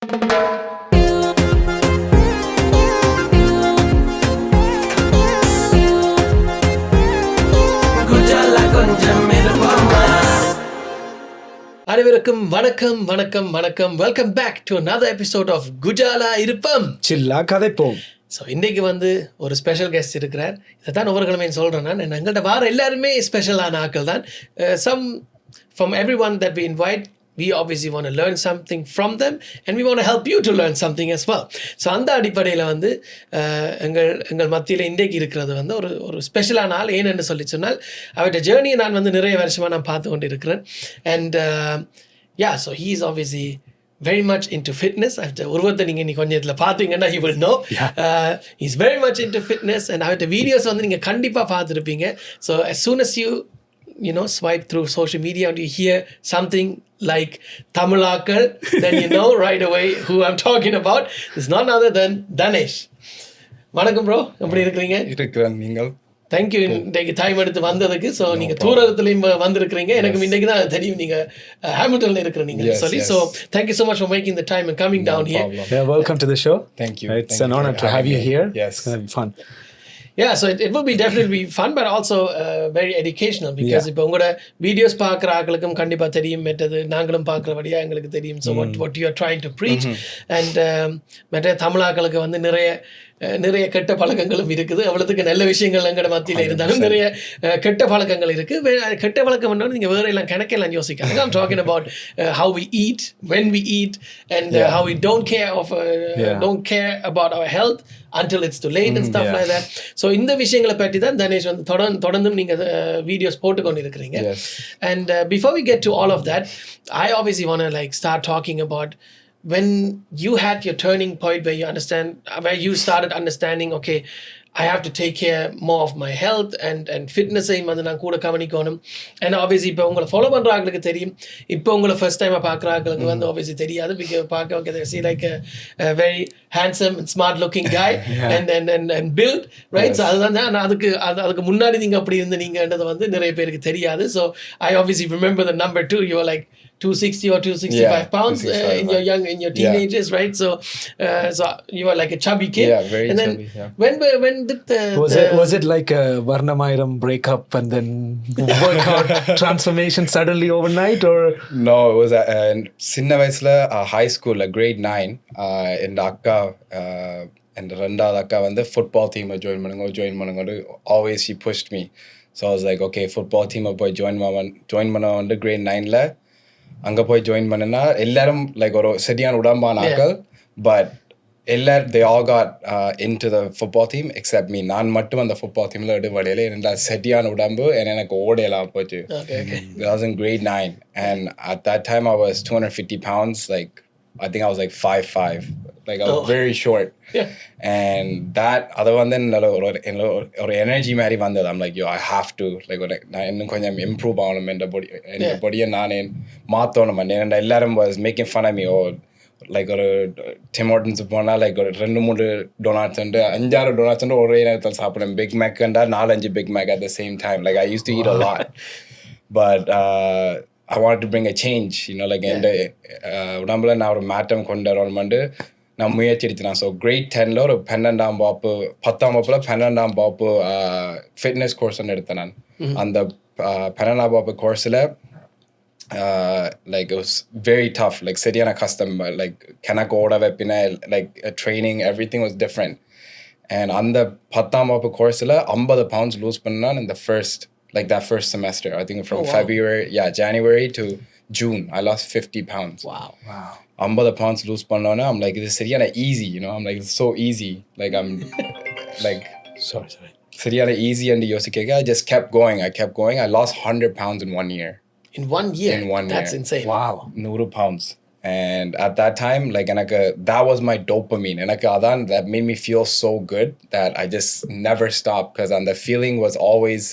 அனைவருக்கும் வணக்கம் வணக்கம் வணக்கம். Welcome back to another episode of குஜாலா இருப்பம் சில்லா கதைப்போம். ஸோ இன்றைக்கு ஒரு ஸ்பெஷல் கெஸ்ட் இருக்கிறார். இதை தான் ஒவ்வொரு கிழமையும் சொல்கிறேன் நான். எங்கள்கிட்ட வார எல்லாருமே ஸ்பெஷலான ஆட்கள் தான். Some from everyone that we invite, we obviously want to learn something from them and we want to help you to learn something as well. So அந்த அடிப்படையில் எங்கள் மத்தியில் இன்றைக்கு இருக்கிறது ஒரு ஸ்பெஷலான ஆள். ஏன்னு சொல்லி சொன்னால் அவருடைய ஜேர்னியை நான் நிறைய வருஷமாக நான் பார்த்து கொண்டு இருக்கிறேன். And so he is obviously very much into fitness. உருவத்தை நீங்கள் இன்னைக்கு கொஞ்சம் இதில் பார்த்தீங்கன்னா you will know. He's very much into fitness and அவருடைய வீடியோஸ் நீங்கள் கண்டிப்பாக பார்த்துருப்பீங்க. So as soon as you know, swipe through social media and you hear something like Tamilakal, then you know right away who I'm talking about. It's none other than Thanesh. வணக்கம் bro, எப்படி இருக்கிறீங்க? இருக்கிறேன். நீங்கள்? Thank you இன்றைக்கு time எடுத்து வந்ததுக்கு. So நீங்கள் தூரத்துலையும் வந்திருக்கிறீங்க. எனக்கு இன்றைக்கு தான் தெரியும் நீங்கள் ஹாமில்டனில் இருக்கிறீங்க சொல்லி. So thank you so much for making the time and coming down here. Welcome to the show. Thank you. It's an honor to have you here. Yes. It's going to be fun. Yeah, so it will be definitely be fun, but also very educational because இப்போ உங்களோட videos பார்க்குற ஆக்களுக்கும் கண்டிப்பாக தெரியும், மெட்டது நாங்களும் பார்க்குறபடியாக எங்களுக்கு தெரியும். So what you are trying to preach and மெட்ட தமிழாக்களுக்கு நிறைய கெட்ட பழக்கங்களும் இருக்குது. அவ்வளோத்துக்கு நல்ல விஷயங்கள் எங்களோட மத்தியில் இருந்தாலும் நிறைய கெட்ட பழக்கங்கள் இருக்குது. கெட்ட பழக்கம் பண்ணோன்னு நீங்கள் வேறு எல்லாம் கணக்கெல்லாம் யோசிக்காங்க. I'm talking about how we eat, when we eat and how we don't care about our health until it's too late and stuff like that. So இந்த விஷயங்களை பற்றி தான் தனேஷ் தொடர்ந்தும் நீங்கள் வீடியோஸ் போட்டு கொண்டு இருக்கிறீங்க. And before we get to all of that, I obviously want to start talking about when you had your turning point where you started understanding, okay, I have to take care more of my health and fitness-ஐயும் நான் கூட கவனிக்கணும். And obviously இப்போ உங்களை follow பண்ணுற ஆட்களுக்கு தெரியும், இப்போ உங்களை ஃபர்ஸ்ட் டைமாக பார்க்குற ஆட்களுக்கு obviously தெரியாது. பார்க்க they see like a very handsome and smart looking guy and built, right? So அதுதான் அதுக்கு முன்னாடி நீங்கள் அப்படி இருந்து நீங்கன்றது நிறைய பேருக்கு தெரியாது. So I obviously remember the number too. You were like 260 or 265 pounds in your teenagers, right? So you were like a chubby kid. Yeah, very and then chubby. When did was it like a Varnamayiram breakup and then workout transformation suddenly overnight, or no? It was சின்ன வயசுல high school, grade 9. இந்த அக்கா and ரெண்டாவது அக்கா football team join பண்ணுங்க. Always she pushed me. So I was like, okay, football team போய் join பண்ண grade 9ல அங்கே போய் ஜாயின் பண்ணேன்னா எல்லாரும் ஒரு சரியான உடம்பான ஆக்கள். But they all got into the football team except me. நான் மட்டும் அந்த football teamல விடுபடையில என்னோட சரியான உடம்பு எனக்கு ஓடையெல்லாம் போச்சு. I was in grade 9 and at that time I was 250 pounds. I think I was 5'5". I was very short. And that அது ஒரு எனர்ஜி மாதிரி வந்தது. I'm like, yo, I have to நான் இன்னும் கொஞ்சம் இம்ப்ரூவ் ஆகணும். என் பொடியை நானே மாற்றணும். and எல்லாரும் was making fun of me. ஒரு டிம் ஹார்டன்ஸ் போனால் ஒரு 2-3 டொனாட்ஸ் 5-6 டொனாட்ஸ் ஒரே நேரத்தில் சாப்பிடுவேன். பிக் மேக்கண்டா 4-5 big Mac at the same time. I used to eat a lot. But I wanted to bring a change, என் உடம்புல நான் ஒரு மாற்றம் கொண்டு வரணும்னு நான் முயற்சி எடுத்தேன். ஸோ கிரேட் 10ல் ஒரு 10ஆம் வகுப்புல 12ஆம் வகுப்பு ஃபிட்னஸ் கோர்ஸ்ன்னு எடுத்தேன் நான். அந்த 12ஆம் வகுப்பு கோர்ஸில் it was very tough. சரியான கஷ்டம். கணக்கு ஓட வைப்பின training, everything was different. And அந்த 10ஆம் வகுப்பு கோர்ஸில் 50 pounds லூஸ் பண்ணான் in the first that first semester. I think from January to June I lost 50 pounds. Wow. 50 pounds lose பண்ணோன்னா I'm like, this is சரியான easy, I'm like, it's so easy. I'm sorry சரியான easy and யோசிக்க I just kept going. I lost 100 pounds in 1 year. In 1 year? That's insane. Wow. 100 pounds. And at that time that was my dopamine. That made me feel so good that I just never stopped, because the feeling was always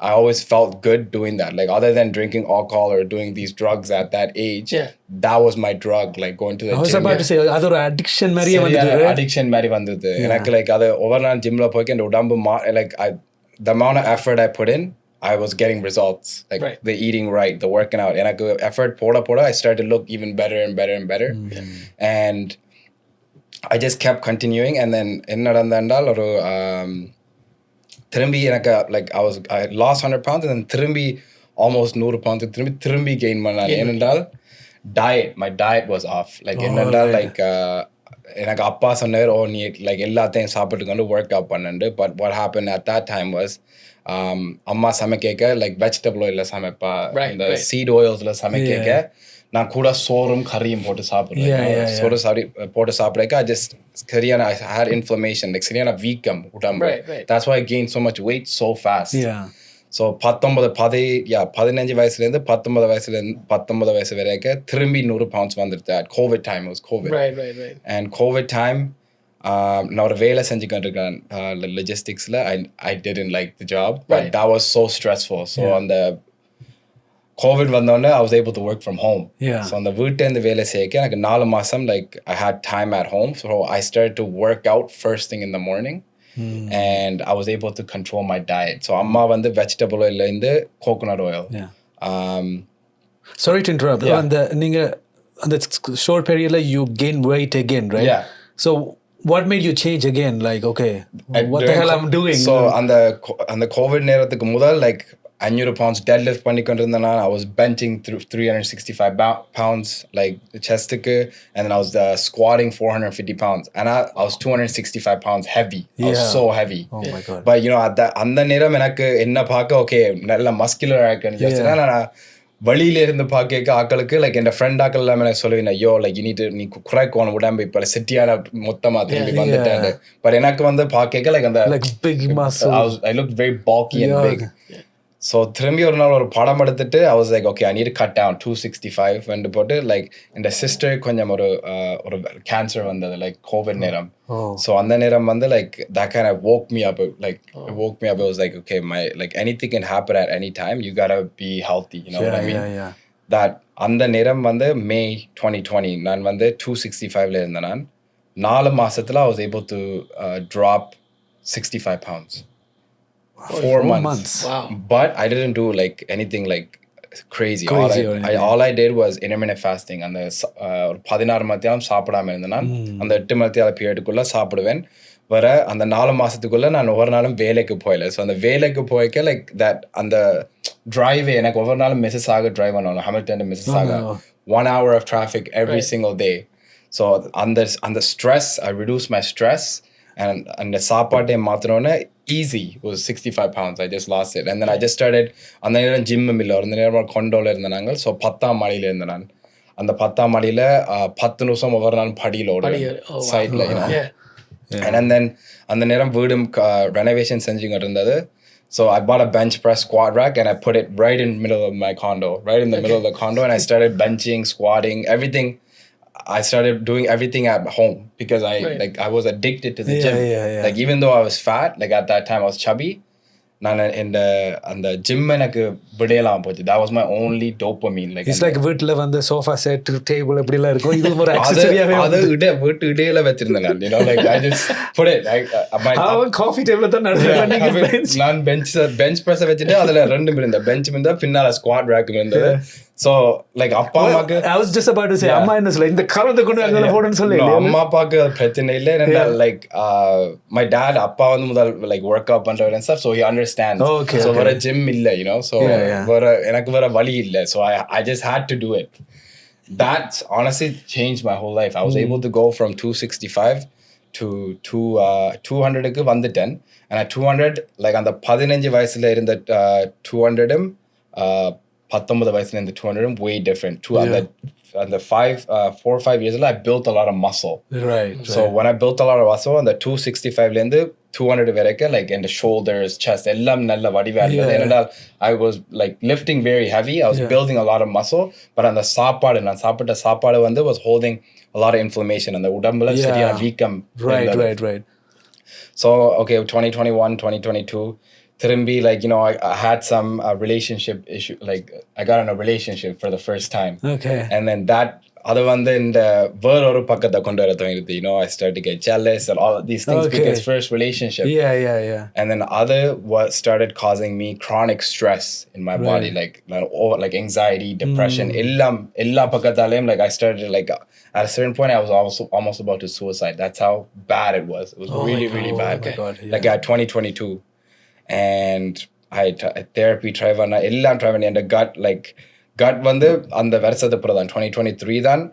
I always felt good doing that. Other than drinking alcohol or doing these drugs at that age, that was my drug. Going to the gym. I was about to say, அது ஒரு addiction மாதிரியே வந்தது. Addiction மாதிரி வந்தது. எனக்கு அது ஒவ்வொரு நாள் ஜிம்ல போய் அந்த உடம்பு the amount of effort I put in, I was getting results, like the eating right, the working out. And I effort poda, I started to look even better and better and better. And I just kept continuing. And then திரும்பி எனக்கு like I lost 100 pounds and then திரும்பி almost 100 pounds திரும்பி gain பண்ணேன். ஏனென்றால் my diet was off. Like என்னென்றால் like எனக்கு அப்பா சொன்னார், ஓ நீ like எல்லாத்தையும் சாப்பிட்டு கொண்டு ஒர்க் அவுட் பண்ணுண்டு. But what happened at that time was அம்மா சமைக்க like vegetable oil சமைப்பா, இந்த seed oilsல சமைக்க நான் கூட சோறும் கறியும் போட்டு சாப்பிடுறேன். சோறு போட்டு சாப்பிடுறேன். I just I had inflammation, like சரியான வீக்கம் உடம்பு. That's why I gained so much weight so fast. So 15 வயசுலேருந்து 19 வயசு வரைக்கும் திரும்பி 100 pounds வந்துடுது. At COVID time, it was COVID. And COVID time, நான் ஒரு வேலை செஞ்சுக்கிட்டு இருக்கேன் logisticsல. I didn't like the job, but that was so stressful. So on the COVID வந்தோடனே I was able to work from home. So அந்த வீட்டிலேருந்து வேலை செய்ய எனக்கு 4 மாதம் like I had time at home. So I started to work out first thing in the morning. And I was able to control my diet. So amma vandu vegetable oil inde coconut oil. Sorry to interrupt. And ninga on the short period you gain weight again, right? So what made you change again? Like, okay, what the hell I'm doing? So on the COVID நேரத்துக்கு முதல் like 500 pounds deadlift பண்ணிக்கொண்டிருந்தேன். I was benching through 365 pounds like chestக்கு, and then I was squatting 450 pounds, and I was 265 pounds heavy. I was so heavy. Oh my god. But you know அந்த நேரம் எனக்கு என்ன பார்க்க okay நல்ல muscular ஆயிக்கேன். just நான் வழியில இருந்து பார்க்க ஆக்களுக்கு like என் ஃப்ரெண்ட் ஆக்கள் எல்லாம் எனக்கு சொல்லுவேன், ஐயோ like நீ குறைக்கணும் உடம்பு, இப்போ சிட்டியான மொத்தமா திரும்பி வந்துட்டேன். பட் எனக்கு வந்து பார்க்க like அந்த like big muscle. I looked very bulky and big. So திரும்பி ஒரு நாள் ஒரு படம் எடுத்துட்டு I was like, okay, I need to cut down 265 வந்து போட்டு like இந்த sister கொஞ்சம் ஒரு cancer வந்தது like COVID நேரம். So அந்த நேரம் வந்து like that kind of woke me up. Like it woke me up. It was like, okay, like anything can happen at any time. You gotta be healthy. You know what I mean? That அந்த நேரம் வந்து May 2020 நான் வந்து 265ல இருந்தேன். நான் 4 மாசத்துல I was able to drop 65 pounds. 4 months. Wow. But I didn't do like anything like crazy. All I did was intermittent fasting. அந்த 16 மணித்தியாலம் சாப்பிடாம இருந்தேன். அந்த 8 மணித்தியால பீரியடுக்குள்ள சாப்பிடுவேன். வர அந்த 4 மாசத்துக்குள்ள நான் ஒவ்வொரு நாளும் வேலைக்கு போயில. ஸோ அந்த வேலைக்கு போய்க்க லைக் தட் அந்த டிரைவே எனக்கு ஒவ்வொரு நாளும் மிஸ்ஸஸ் ஆக டிரைவ் பண்ணணும். ஹாமில்டன் மிஸ்ஸஸ் ஆக 1 hour of traffic every single day. So அந்த stress, I reduced my stress. And அந்த சாப்பாட்டை மாத்தினோன்னே easy was 65 pounds. I just lost it. And then I just started, அந்த நேரம் ஜிம்மும் இல்லை, அந்த நேரம் கொண்டோல இருந்தேனாங்க. ஸோ 10ஆம் மாடியில் இருந்தேன் நான். அந்த 10ஆம் மாடியில் 10 நிமிஷம் ஒவ்வொரு நாள் படியில் ஓடுவேன் சைடில். And then அந்த நேரம் வீடும் ரெனோவேஷன் செஞ்சுக்கிட்டு இருந்தது. So I bought a bench press squat rack and I put it right in the middle of my condo, right in the middle of the condo, and I started benching, squatting, everything. I started doing everything at home because I was addicted to the gym. Like even though I was fat, like at that time I was chubby, நான் இந்த அந்த gym எனக்கு விடையலாம் போச்சு. That was my only dopamine. Like it's like வீட்ல வந்து sofa set table எப்படிலாம் இருக்கும், இது ஒரு accessory-ஆவே அது வீட்டு இடையில வச்சிருந்தேன் நான். You know, like I just put it like அவன் coffee table தான் நடந்துட்டு நான் bench press வச்சிட்டு அதுல ரெண்டு இருந்த பெஞ்ச் இருந்தா பின்னால squat rack இருந்தது. So like அப்பா அம்மாக்கு I was just about to say அம்மா என்ன சொல்ல இந்த கரத்தை கொண்டு அங்க போடுன்னு சொல்லி அம்மா அப்பாக்கு பிரச்சனை இல்லை. like my dad அப்பா வந்து முதல் like work out பண்றவர் and stuff, so he understands. So வர gym இல்லை, you know, so எனக்கு வர வழி இல்லை. So I just had to do it. That honestly changed my whole life. I was able to go from 265 to 200க்கு வந்துட்டேன். And at 200 like அந்த 15 வயசுல இருந்த 200 19 வயசுல இந்த 200 way different. And the 4 or 5 years I built a lot of muscle. Right. So when I built a lot of muscle, and the 265 ல இருந்து 200 வரைக்கும் like in the shoulders, chest எல்லாம் நல்ல வடிவா இருந்தது. ஏனென்றால் I was like lifting very heavy. I was building a lot of muscle, but அந்த சாப்பாடு நான் சாப்பிட்ட சாப்பாடு வந்து was holding a lot of inflammation. அந்த உடம்புல சரியான வீக்கம். Right. So okay, 2021, 2022 திரும்பி like you know I had some relationship issue, like I got in a relationship for the first time. Okay. And then that அது வந்து இந்த வேறொரு பக்கத்தை கொண்டு வர துவங்கிடுது. I started to get jealous and all of these things because first relationship. Yeah. And then other what started causing me chronic stress in my body, like anxiety, depression. Illa pakkatalem, like I started like at a certain point I was also almost about to suicide. That's how bad it was. It was really bad. Oh my God, yeah. Like at 2022, and I therapy try பண்ண எல்லாம் try பண்ணி, and gut வந்து அந்த வருஷத்துக்கு அப்புறம் தான் 2023 தான்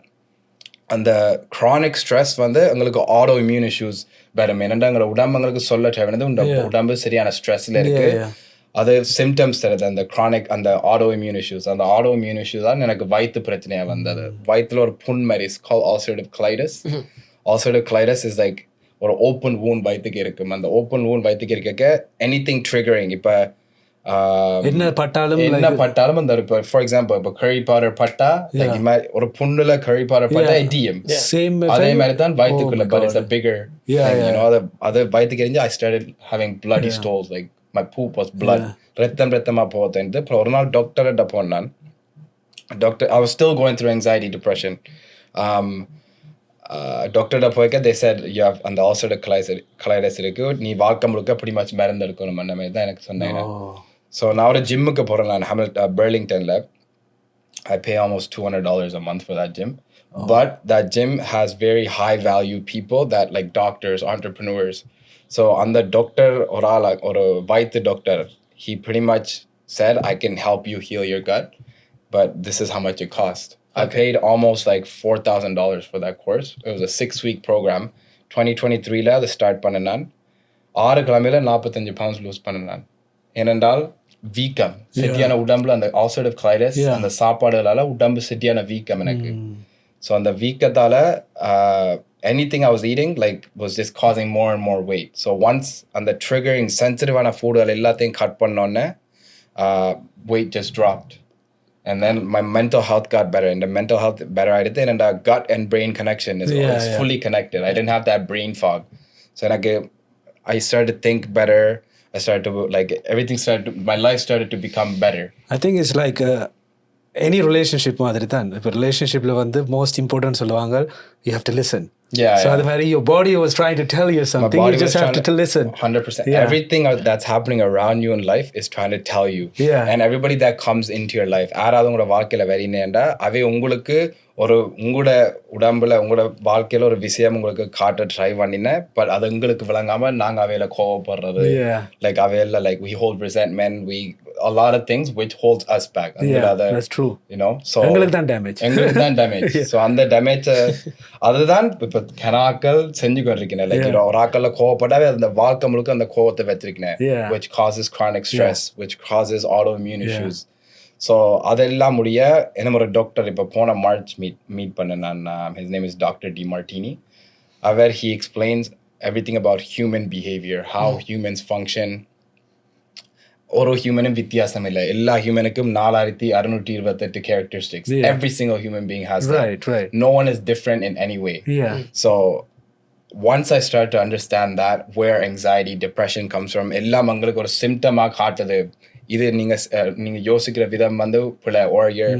அந்த chronic stress வந்து உங்களுக்கு ஆட்டோ இம்யூன் இஷ்யூஸ் வரும். என்னென்னா எங்களை உடம்புங்களுக்கு சொல்ல தேவையானது உடம்பு சரியான ஸ்ட்ரெஸ்ல இருக்கு. அது சிம்டம்ஸ் தருது அந்த chronic அந்த ஆட்டோ இம்யூன் இஷ்யூஸ். அந்த ஆட்டோ இம்யூன் இஷ்யூஸ் தான் எனக்கு வயிற்று பிரச்சனையாக வந்தது. வயிற்றுல ஒரு புண் மாதிரி is call ulcerative colitis. Ulcerative colitis is like ஒரு ஓப்பன் wound வயிற்றுக்கு இருக்கும். அந்த ஓப்பன் wound வயிற்றுக்கு இருக்க anything triggering. இப்போ என்ன பட்டாலும் அந்த இப்போ ஃபார் எக்ஸாம்பிள் இப்போ கறி பவுடர் பட்டா ஒரு புண்ணுல கறி பவுடர் பட்டா இடியும். அதே மாதிரி தான் வயிற்றுக்குள்ள, but it's a bigger thing, அது வயிற்றுக்கு எரிஞ்சு I started having bloody stools, like my poop was blood. ரத்தமா போகுது. அப்புறம் ஒரு நாள் டாக்டர்கிட்ட போனான். Doctor I was still going through anxiety, depression. டாக்டர்கிட்ட போய்க்க they said you have அந்த ulcerative colitis இருக்கு, நீ வாழ்க்கை முழுக்க pretty much மருந்து எடுக்கணும். அந்த மாதிரி தான் எனக்கு சொன்னாங்க. So நான் ஒரு ஜிம்முக்கு போகிறேன். நான் Burlingtonல I pay almost $200 a month for that gym. But that gym has very high value people that like doctors, entrepreneurs. So அந்த டாக்டர் ஒரு வயிற்று doctor, he pretty much said I can help you heal your gut, but this is how much it cost. I paid almost like $4,000 for that course. It was a 6-week program. 2023ல அதை start பண்ணேன். நான் 6 கிழமையில 45 pounds loose பண்ணேன். ஏனென்றால் வீக்கம் செட்டியான உடம்புல அந்த ulcerative colitis அந்த சாப்பாடுகளால உடம்பு செட்டியான வீக்கம் எனக்கு. ஸோ அந்த வீக்கத்தால anything I was eating like was just causing more and more weight. So once அந்த triggering sensitive-ஆன ஃபுட்கள் எல்லாத்தையும் கட் பண்ணோன்னே weight just dropped. And then my mental health got better, and the mental health better ஆயிடுது. And the gut and brain connection is fully connected. I didn't have that brain fog. So I started to think better. I started to everything my life started to become better. I think it's like any relationship மாதிரி தான். இப்போ ரிலேஷன்ஷிப்ல வந்து most important சொல்லுவாங்க, you have to listen. So அது மாதிரி your body was trying to tell you something, you just have to listen. 100%. Everything that's happening around you in life is trying to tell you. And everybody that comes into your life, யாராவது உங்களோட வாழ்க்கையில வரீனேண்டா அவை உங்களுக்கு ஒரு உங்களோட உடம்புல உங்களோட வாழ்க்கையில ஒரு விஷயம் உங்களுக்கு காட்ட ட்ரை பண்ணினேன். பட் அது உங்களுக்கு விளங்காம நாங்க அவையில கோவப்படுறது, like அவையில like we hold resentment, we a lot of things which holds us back. That's true. So எங்களுக்கு தான் damage. So அந்த damage அதுதான் இப்ப கனாக்கள் செஞ்சு கொண்டிருக்கேன். like ஒரு ஆக்கள்ல கோவப்படாவே அந்த வாழ்க்கை முழுக்க அந்த கோவத்தை வச்சிருக்கேன், which causes chronic stress, which causes autoimmune issues. So அதெல்லாம் முடிய என்ன ஒரு டாக்டர் இப்போ போன மார்ச் மீட் பண்ணேன் நான். his name is Dr. DeMartini. where he explains everything about human behavior, how humans function. ஒரு ஹியூமனும் வித்தியாசம் இல்லை. எல்லா ஹியூமனுக்கும் 4628 characteristics. Every single human being has that. Right. No one is different in any way. So once I start to understand that, where anxiety, depression comes from, எல்லாம் உங்களுக்கு ஒரு சிம்டமாக காட்டுது. இது நீங்க யோசிக்கிற விதம் வந்து பிள்ளை, or you're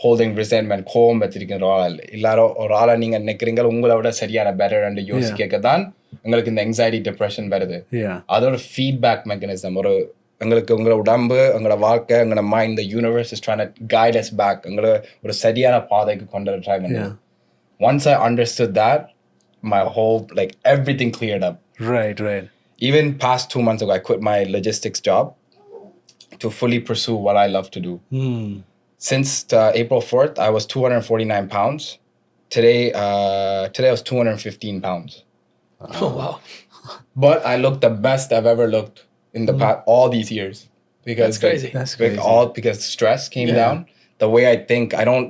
holding resentment, கோவம் வச்சிருக்கிற ஆள் எல்லாரும் ஒரு ஆளை நீங்க நினைக்கிறீங்க உங்களை விட சரியான better and யோசிக்க தான் உங்களுக்கு இந்த anxiety, depression வருது. அதோட feedback mechanism. ஒரு உங்களுக்கு உங்களோட உடம்பு, உங்களோட வாழ்க்கை, உங்களோட mind, the universe is trying to guide us back. உங்களை ஒரு சரியான பாதைக்கு கொண்டு வர ட்ரை பண்ணுது. Once I understood that, my whole everything cleared up. Right. Even past 2 months ago, I quit my logistics job to fully pursue what I love to do. Since April 4th, I was 249 pounds. Today I was 215 pounds. Oh, wow. But I look the best I've ever looked in the past, all these years. Because That's crazy. Because stress came down. The way I think, I don't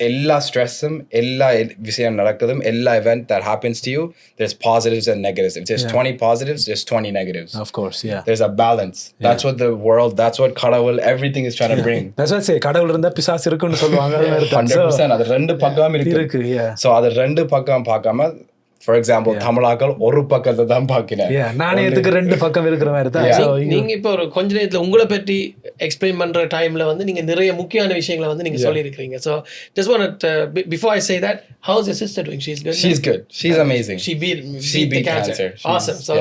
எல்லா stressum, எல்லா விஷயம் நடக்குதும், எல்லா event that happens to you, there's positives and negatives. If there's 20 positives, there's 20 negatives. Of course, There's a balance. That's what the world, that's what கடவுள், everything is trying to bring. That's what I say, கடவுள் இருந்தா பிசாசு இருக்குன்னு சொல்லுவாங்க. 100%. அது ரெண்டு பக்கம் இருக்கு. Yeah. So அது ரெண்டு பக்கம் பார்க்காம ஃபார் எக்ஸாம்பிள் தமிழாக்கள் ஒரு பக்கத்தை தான் பார்க்கிறேன், நாணயத்துக்கு 2 பக்கம் இருக்கிற மாதிரி தான். நீங்க இப்போ ஒரு கொஞ்ச நேரத்தில் உங்களை பற்றி எக்ஸ்பிளைன் பண்ற டைம்ல வந்து நீங்க நிறைய முக்கியமான விஷயங்களை வந்து நீங்க சொல்லியிருக்கீங்க. So just want to before I say that, how's your sister doing? She's good. She's amazing. She beat cancer. Awesome. So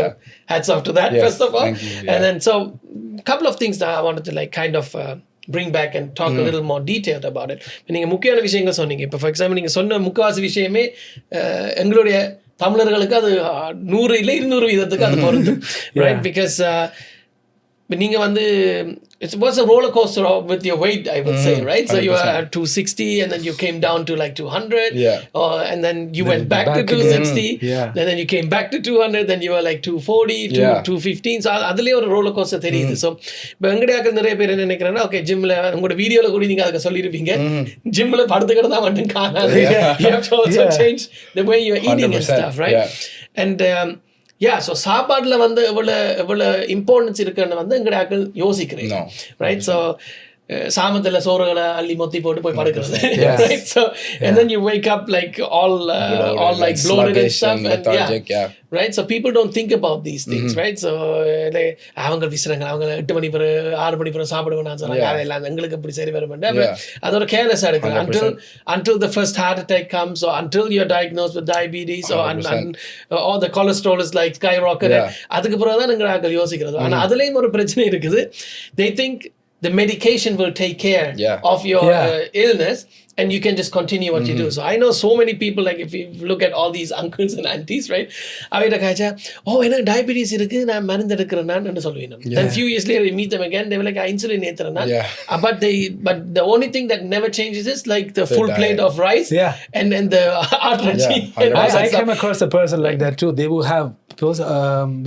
hats off to that, first of all. And then so couple of things that I wanted to like kind of bring back and talk a little more detailed about it. நீங்க முக்கியமான விஷயங்கள் சொன்னீங்க. இப்போ for example நீங்க சொன்ன முக்காவாசி விஷயமே எங்களுடைய தமிழர்களுக்கு அது 100 இல்லை 200 வீதத்துக்கு அது பொருந்தும், ரைட்? பிகாஸ் நீங்க வந்து it was a roller coaster with your weight, I would say, right? So 100%. You were at 260 and then you came down to like 200, and then you went back to 260, and then you came back to 200, then you were like 240 to 215. So அதுலயே ஒரு roller coaster தெரியுது. So இப்போ எங்கடையாக்கள் நிறைய பேர் என்ன நினைக்கிறாங்கன்னா, okay ஜிம்ல உங்களோட வீடியோல கூட நீங்க அதுக்கு சொல்லியிருப்பீங்க, ஜிம்ல படுத்துக்கிட்டு தான் மட்டும் காணாது, you have to also change the way you're eating and stuff, right? And so சாப்பாடுல வந்து எவ்வளோ இம்பார்ட்டன்ஸ் இருக்குன்னு வந்து எங்கட ஆக்கள் யோசிக்கிறீங்க, ரைட்? ஸோ சாமத்தில் சோறுகளை அள்ளி மொத்தி போட்டு போய் படுக்கிறது, right? So and then you wake up like all like bloated and stuff, and right? So people don't think about these things, right? So அவங்க விசுறாங்க, அவங்க 8 மணி பிறகு 6 மணி பிறகு சாப்பிடுவேன் நான் சொன்னாங்க, அதெல்லாம் எங்களுக்கு எப்படி சரி வர மாட்டேன். அதோட கேர்லெஸ்ஸாக எடுக்கிறேன் until the first heart attack comes, or until you're diagnosed with diabetes, or the cholesterol is like skyrocketed. அதுக்கு பிறகு தான் எங்கள் யோசிக்கிறது. ஆனால் அதுலேயும் ஒரு பிரச்சனை இருக்குது. They think the medication will take care of your illness, and you can just continue what you do. So I know so many people, like if you look at all these uncles and aunties, right? அவட்ட காய்ச்சா, எனக்கு diabetes இருக்கு, நான் மருந்து எடுக்கிறேன்னு சொல்லுவேன். Then few years later you meet them again, they were like, insulin ஏத்துறேன். But the only thing that never changes is like the full plate of rice and the artery. I came across a person like that too. They will have pills.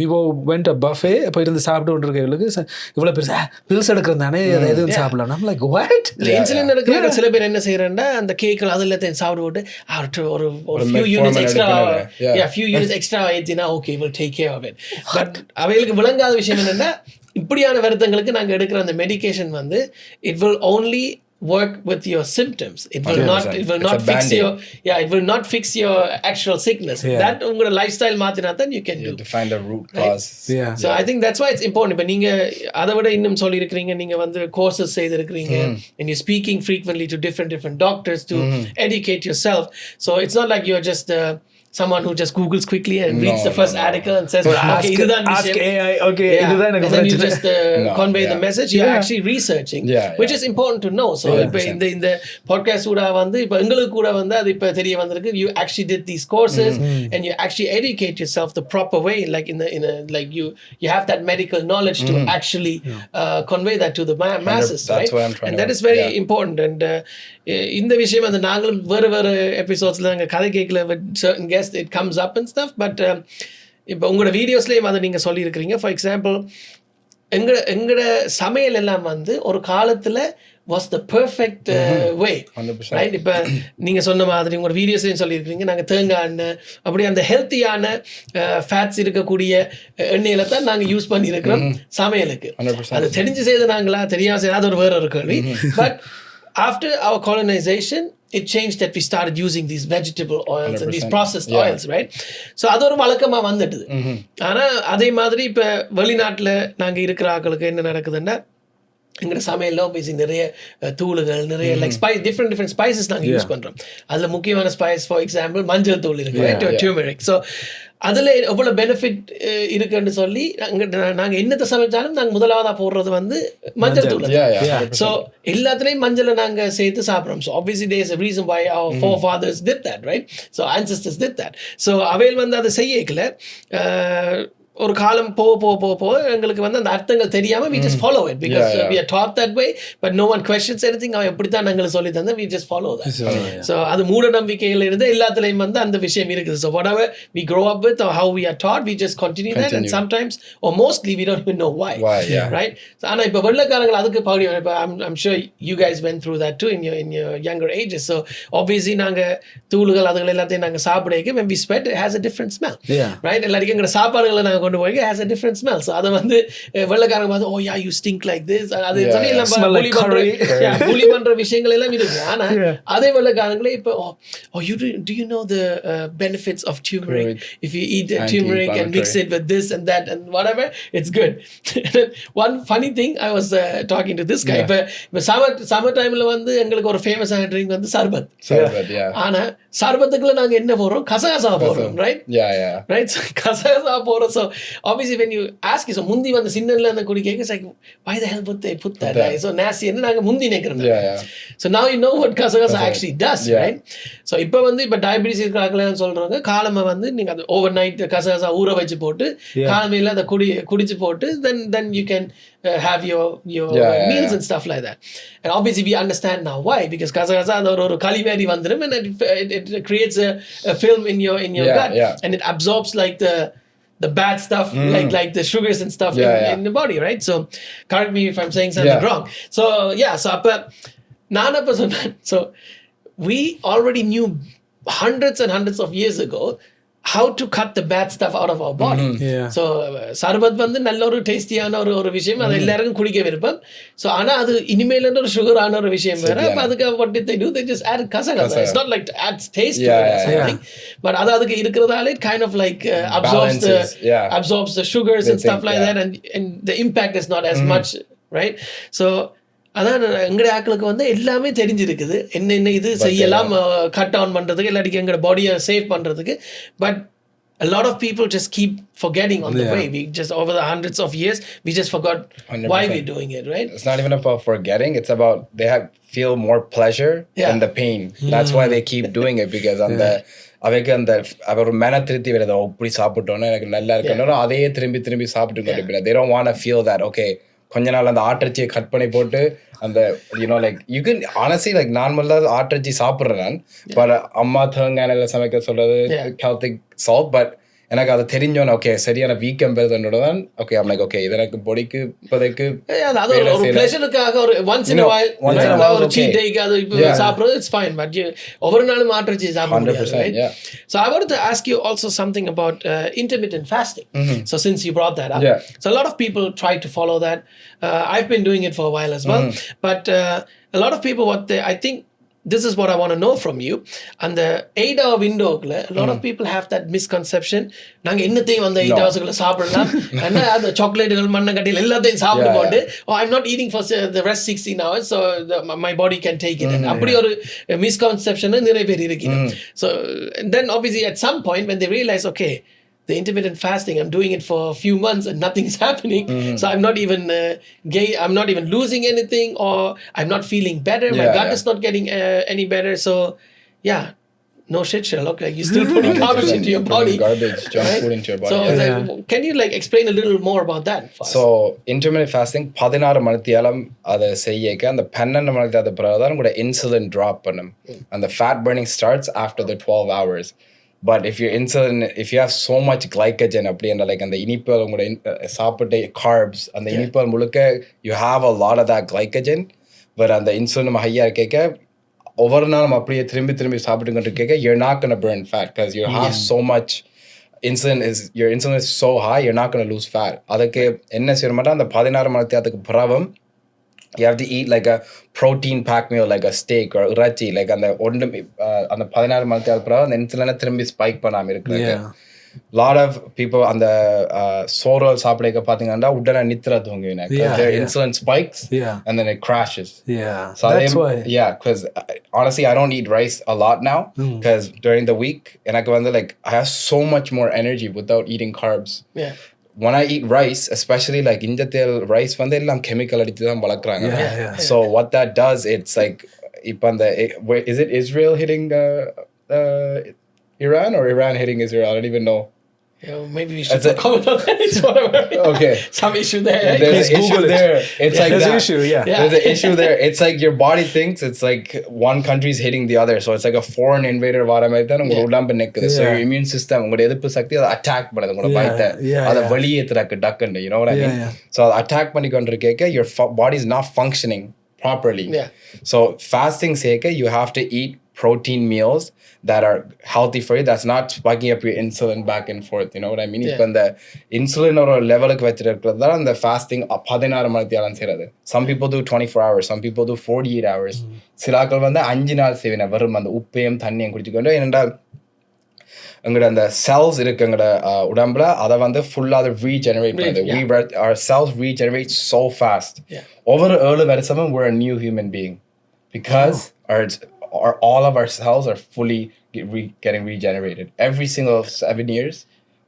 We went a buffet, போய் இருந்து சாப்பிட்டு கொண்டிருக்கவங்களுக்கு இவ்வளவு பெருசா bills எடுக்கிறது தானே, எதுவும் சாப்பிடலாம். I'm like, what? Insulin எடுக்கிற சில பேர் என்ன செய்யறாங்க, அந்த கேக்கள் அது எல்லாத்தையும் சாப்பிட்டு போட்டு ஒரு few units extra ஏத்தினா okay, will take care of it. But அவைகளுக்கு விளங்காத விஷயம் என்னன்னா, இப்படியான வருத்தங்களுக்கு நாங்க எடுக்கிற அந்த மெடிகேஷன் வந்து it will only work with your symptoms. It will not fix your it will not fix your actual sickness. That உங்க lifestyle மாத்தினா தான் you can do to find the root cause. So I think that's why it's important. இப்ப நீங்க அதை விட இன்னும் சொல்லி இருக்கீங்க, நீங்க வந்து courses செய்திருக்கீங்க, and you're speaking frequently to different doctors to educate yourself. So it's not like you're just someone who just Googles quickly and reads the first article and says, okay, ask AI, okay, and then you just convey the message. You're actually researching, which is important to know. So in the podcast கூட வந்து இப்ப எங்களுக்கு கூட வந்து அது இப்ப தெரிய வந்திருக்கு, you actually did these courses and you actually educate yourself the proper way, like in a like you have that medical knowledge to actually convey that to the masses, right? And that is very important. And இந்த விஷயம் அந்த நாங்களும் வேறு எபிசோட்ஸ்ல நாங்கள் கதை கேட்கல with certain guests, it comes up and stuff, but இப்போ உங்களோட வீடியோஸ்லேயும் அதை நீங்கள் சொல்லியிருக்கிறீங்க. ஃபார் எக்ஸாம்பிள் எங்களோட சமையல் எல்லாம் வந்து ஒரு காலத்தில் was the perfect way, 100%. right? இப்போ நீங்கள் சொன்ன மாதிரி உங்களோட வீடியோஸ்லையும் சொல்லியிருக்கிறீங்க, நாங்கள் தேங்காய் எண்ணெய் அப்படி அந்த ஹெல்த்தியான ஃபேட்ஸ் இருக்கக்கூடிய எண்ணெயில தான் நாங்கள் யூஸ் பண்ணியிருக்கிறோம் சமையலுக்கு. அது தெரிஞ்சு செய்தாங்களா தெரியாமல் செய்தால் அது ஒரு வேற ஒரு கேள்வி. But after our colonization, it changed that we started using these vegetable oils 100%. And these processed oils, right? So அது ஒரு வழக்கமாக வந்துட்டுது. ஆனால் அதே மாதிரி இப்போ வெளிநாட்டில் நாங்கள் இருக்கிற ஆட்களுக்கு என்ன நடக்குதுன்னா, எங்களோட சமையலில் பேசி நிறைய தூளுகள், நிறைய லைக் ஸ்பைஸ், டிஃப்ரெண்ட் ஸ்பைசஸ் நாங்கள் யூஸ் பண்ணுறோம். அதில் முக்கியமான ஸ்பைஸ் ஃபார் எக்ஸாம்பிள் மஞ்சள் தூள் இருக்குது, டியூமெரிக். ஸோ அதில் எவ்வளோ பெனிஃபிட் இருக்குன்னு சொல்லி நாங்கள் என்னத்தை சமைச்சாலும் நாங்கள் முதலாவதாக போடுறது வந்து மஞ்சள் தூள். ஸோ எல்லாத்துலேயும் மஞ்சளை நாங்கள் சேர்த்து சாப்பிட்றோம். So obviously there is a reason why our forefathers did that, right? So ancestors did that. So அவையில் வந்து அதை செய்யக்கல ஒரு காலம் போக எங்களுக்கு வந்து அந்த அர்த்தங்கள் தெரியாமல் we just follow it because we are taught that way, but no one questions anything. அவன் எப்படித்தான் எங்களுக்கு சொல்லி தந்தா we just follow that. So அது மூட நம்பிக்கைகள் இருந்து எல்லாத்துலேயும் வந்து அந்த விஷயம் இருக்குது. So whatever we grow up with or how we are taught, we just continue that, and sometimes or mostly we don't even know why, right? So ஆனால் இப்போ வெள்ளக்காரங்கள் அதுக்கு பகுதி, I'm sure you guys went through that too in your younger ages. So obviously நாங்கள் தூளுகள் அதுகள் எல்லாத்தையும் நாங்கள் சாப்பிடுறதுக்கு when we sweat, it has a different smell, right? எல்லாருக்கும் எங்களோட சாப்பாடுகளை நாங்கள் கொண்டு போய் has a different smell. So அதை வந்து வெள்ளைக்காரங்க பார்த்து oh yeah you stink like this அது சொல்லி நம்ம bully பண்ற விஷயங்கள் எல்லாம் இருக்கு. ஆனா அதே வெள்ளைக்காரங்களே இப்போ oh do you know the benefits of turmeric? If you eat turmeric and mix it with this and that and whatever, it's good. One funny thing, I was talking to this guy. இப்போ summer timeல வந்து எங்களுக்கு ஒரு ஃபேமஸான drink வந்து சர்பத். ஆனா சர்பத்துக்குள்ள நாங்க என்ன போறோம், கசகசா போறோம், right? Right, so கசகசா போறோம். So obviously when you ask so முந்தி வந்து சின்னல அந்த குடி கேக்க like why the hell would they put that? So nasty என்ன நாங்க முந்தி நினைக்கிறோம். So now you know what கசகசா actually does, right? So இப்போ வந்து இப்போ டயபிட்டிஸ் இருக்கிறாங்களேன்னு சொல்றாங்க, காலமா வந்து நீங்க அது ஓவர் நைட் கசகசா ஊற வச்சு போட்டு காலமையில அதை குடிச்சு போட்டு then you can have your meals and stuff like that. And obviously we understand now why, because கசகசா அது ஒரு களி மாதிரி வந்துரும் and it creates a film in your gut and it absorbs like the bad stuff like the sugars and stuff in the body, right? So correct me if I'm saying something wrong. So so அப்ப நான் அப்ப சொன்னேன், so we already knew hundreds and hundreds of years ago how to cut the bad stuff out of our body. So சர்பத் வந்து நல்ல ஒரு டேஸ்டியான ஒரு விஷயம், அது எல்லாருக்கும் குடிக்க விருப்பம். ஸோ ஆனால் அது இனிமேல ஒரு சுகரான ஒரு விஷயம் வேற. அப்போ அதுக்கு what did they do? They just add கசகசா. It's not like to add taste to it or something, but அது அதுக்கு இருக்கிறதால it kind of like absorbs the sugars and stuff like that, and the impact is not as much, right? So அதான் எங்களுடைய ஆக்களுக்கு வந்து எல்லாமே தெரிஞ்சிருக்குது, என்ன இது செய்யலாம் கட் டவுன் பண்ணுறதுக்கு, இல்லாட்டிக்கு எங்களோட பாடியை சேவ் பண்ணுறதுக்கு. But a lot of people just keep forgetting on the way. We just over the hundreds of years we just forgot 100%. Why we're doing it, right? It's not even about forgetting, it's about they feel more pleasure than the pain. That's why they keep doing it, because on the அவைக்கு அந்த அவர் மன திருப்தி வருது, இப்படி சாப்பிட்டோன்னா எனக்கு நல்லா இருக்கணும், அதையே திரும்பி சாப்பிட்டு கொண்டு they don't want to feel that okay கொஞ்ச நாள் அந்த ஆட்டிறைச்சியை கட் பண்ணி போட்டு அந்த like you can honestly like நான் முதல்ல ஆட்டிறைச்சி சாப்பிட்றேன், பட் அம்மா தேங்காய் சமைக்க சொல்றது Celtic salt, but எனக்கு அது தெரிஞ்சோன்னு ஓகே சரியான வீக்கம் பெறுதுன்றோட தான் ஓகே I'm like okay இது எனக்கு பொடிக்கு இப்போதைக்கு அது ஒரு ப்ளஷருக்காக ஒரு once in a while ஒரு cheat day-க்கு அது இப்போ சாப்பிட்றது it's fine, but ஒவ்வொரு நாளும் ஆட்டிறைச்சி சாப்பிட முடியாது, right? So I wanted to ask you also something about intermittent fasting. So since you brought that up, so a lot of people try to follow that. I've been doing it for a while as well, but a lot of people I think this is what I want to know from you. And the 8-hour window, a lot of people have that misconception. நாங்க என்னத்தையும் அந்த 8 hours சாப்பிடலாம், and அந்த சாக்லேட்டுகள் மண்ணங்கட்டியில் எல்லாத்தையும் சாப்பிட்டு போட்டு I'm not eating for the rest 16 hours, so my body can take it. அப்படி ஒரு misconception நிறைய பேர் இருக்கு. So then obviously at some point when they realize okay, the intermittent fasting, I'm doing it for a few months and nothing's happening. So I'm not even I'm not even losing anything, or I'm not feeling better. My gut is not getting any better. So no shit, Sherlock. Like you're still putting garbage into your body. Junk food into your body. So can you like explain a little more about that? So intermittent fasting 16 மணித்தியாலம் அதை செய்யக்க அந்த 12 மணித்தியாலத்து பிறகு தான் உங்களோட insulin drop பண்ணும். And the fat burning starts after the 12 hours. But if your insulin, if you have so much glycogen அப்படி அந்த like அந்த இனிப்புகள் உங்களோட சாப்பிட்ட carbs அந்த இனிப்புகள் முழுக்க you have a lot of that glycogen, but அந்த இன்சுலின் நம்ம ஹையாக கேட்க ஒவ்வொரு நாளும் அப்படியே திரும்பி சாப்பிட்டுக்கிட்டு கேட்க you're not going to burn fat because you have so much your insulin is so high, you're not going to lose fat. அதுக்கு என்ன செய்ய மாட்டா அந்த 16 மணி நேரத்துக்கு பிறகும் you have to eat like a protein packed meal, like a steak or irachi, like அந்த 16 மணி நேரத்துக்கு பிறகு அந்த இன்சுலினை திரும்பி ஸ்பைக் பண்ணாமல் இருக்கிறாங்க. lot of people அந்த சோறு சாப்பிட பார்த்தீங்கன்னா உடனே நித்திர தூங்குவீங்க, their insulin spikes and then it crashes. So that's why because honestly I don't eat rice a lot now because during the week எனக்கு வந்து like I have so much more energy without eating carbs. When I eat rice, especially like Indian rice வந்து எல்லாம் chemical அடித்து தான் வளர்க்குறாங்க. So what that does, it's like இப்போ அந்த is it Israel hitting Iran or Iran hitting Israel? I don't even know. Maybe we should comment on that. It's whatever. Okay. Some issue there. There's an issue there. It's like there's that. An issue, There's an issue there. It's like your body thinks it's like one country's hitting the other. So it's like a foreign invader வர மாதிரி தான் உங்க உடம்பு நிக்குது. So your immune system, உங்களோட எதிர்ப்பு சக்தி அதை attack பண்ணுது உங்களோட பயத்தை. அதை வெளியேற்றுறாக்கு டக்குன்னு, you know what I mean? So அதை அட்டாக் பண்ணி கொண்டு கேட்க your body is not functioning properly. So fasting sake you have to eat protein meals that are healthy for you, that's not spiking up your insulin back and forth, you know what I mean? இப்போ இந்த insulin ஒரு லெவலுக்கு வச்சிருக்கிறது தான் அந்த fasting 16 மணி நேரம் செய்கிறது. Some people do 24 hours, some people do 48 hours. சிலாக்கள் வந்து 5 நாள் செய்வேன் வெறும் அந்த உப்பையும் தண்ணியும் குடிச்சுக்கொண்டு. ஏனென்றால் எங்களோட அந்த செல்ஸ் இருக்கு எங்களோட உடம்புல அதை வந்து ஃபுல்லாக அதை ரீஜெனரேட் பண்ணுது. Our cells regenerate so fast. ஒவ்வொரு 7 வருஷமும் we're a new human being because all of our cells are fully getting regenerated. Every single 7 years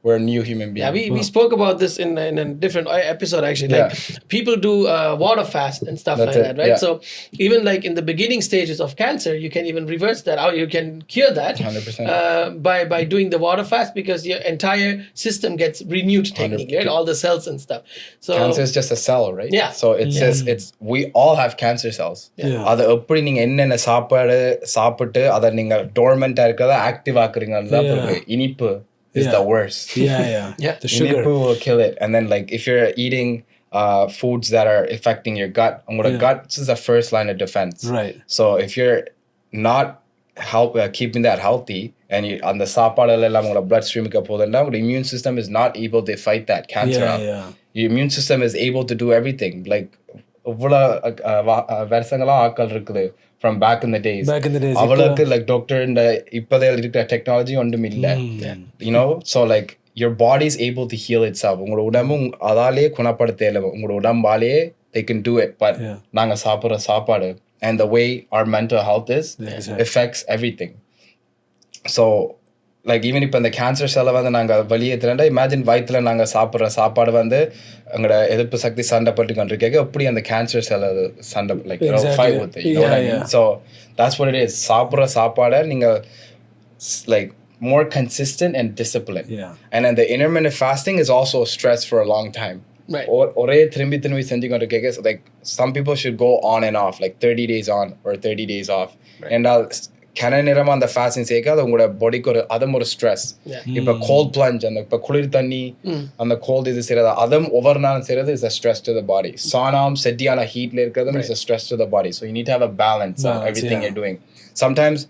we're a new human being. Yeah, we spoke about this in a different episode actually. Like people do water fast and stuff like that, right? So even like in the beginning stages of cancer, you can even reverse that, or you can cure that 100%. by doing the water fast, because your entire system gets renewed technically, right? All the cells and stuff. So cancer is just a cell, right? Yeah. So it says we all have cancer cells. அது எப்படி நீங்க என்னென்ன சாப்பிட்டு அதை நீங்க டோர்மெண்டா இருக்கிறத active ஆக்குறீங்க. இனிப்பு is the worst. The sugar will kill it. And then like if you're eating foods that are affecting your gut, gut is the first line of defense. Right. So if you're not keeping that healthy and you on the சாப்பாடுல எல்லாம் உங்க blood stream க்கு போகுதுன்னா உங்க immune system is not able to fight that cancer out. Your immune system is able to do everything. Like வருஷங்களா ஆக்கள் இருக்குது from back in the days. அவளுக்கு like doctor இந்த இப்போதே இருக்கிற டெக்னாலஜி ஒன்றும் இல்லை. You know, so like your body is able to heal itself. உங்களோட உடம்பும் அதாலே குணப்படுத்தல. உங்களோட உடம்பாலே they can do it. But நாங்க சாப்பிடுற சாப்பாடு and the way our mental health is affects everything. So like even இப்போ இந்த கேன்சர் செல்லை வந்து நாங்கள் வெளியேற்றுறேன்டா இமேஜின் வயிற்றுல நாங்கள் சாப்பிட்ற சாப்பாடு வந்து எங்களோட எதிர்ப்பு சக்தி சண்டை பட்டு கொண்டிருக்கேன். எப்படி அந்த கேன்சர் செல்லை சண்டை like fight with it, you know what I mean? So that's what it is. சாப்பிட்ற சாப்பாடை நீங்கள் like more consistent and disciplined. And then the intermittent fasting is also a stress for a long time. ஒரே திரும்பி செஞ்சு கொண்டிருக்கேன். So like some people should go on and off, like 30 days on or 30 days off. And கன நேரமாக அந்த fasting சேர்க்க அது உங்களோட பாடிக்கு ஒரு ஸ்ட்ரெஸ். இப்போ கோல்ட் பிளஞ்ச் அந்த இப்போ குளிர் தண்ணி அந்த கோல்ட் இது செய்யறது அதுவும் ஒவ்வொரு நாளும் செய்யறது is a stress to the body. சானாம் செட்டியான ஹீட்ல இருக்கிறதும் is a stress to the body. So you need to have a balance of everything you doing. Sometimes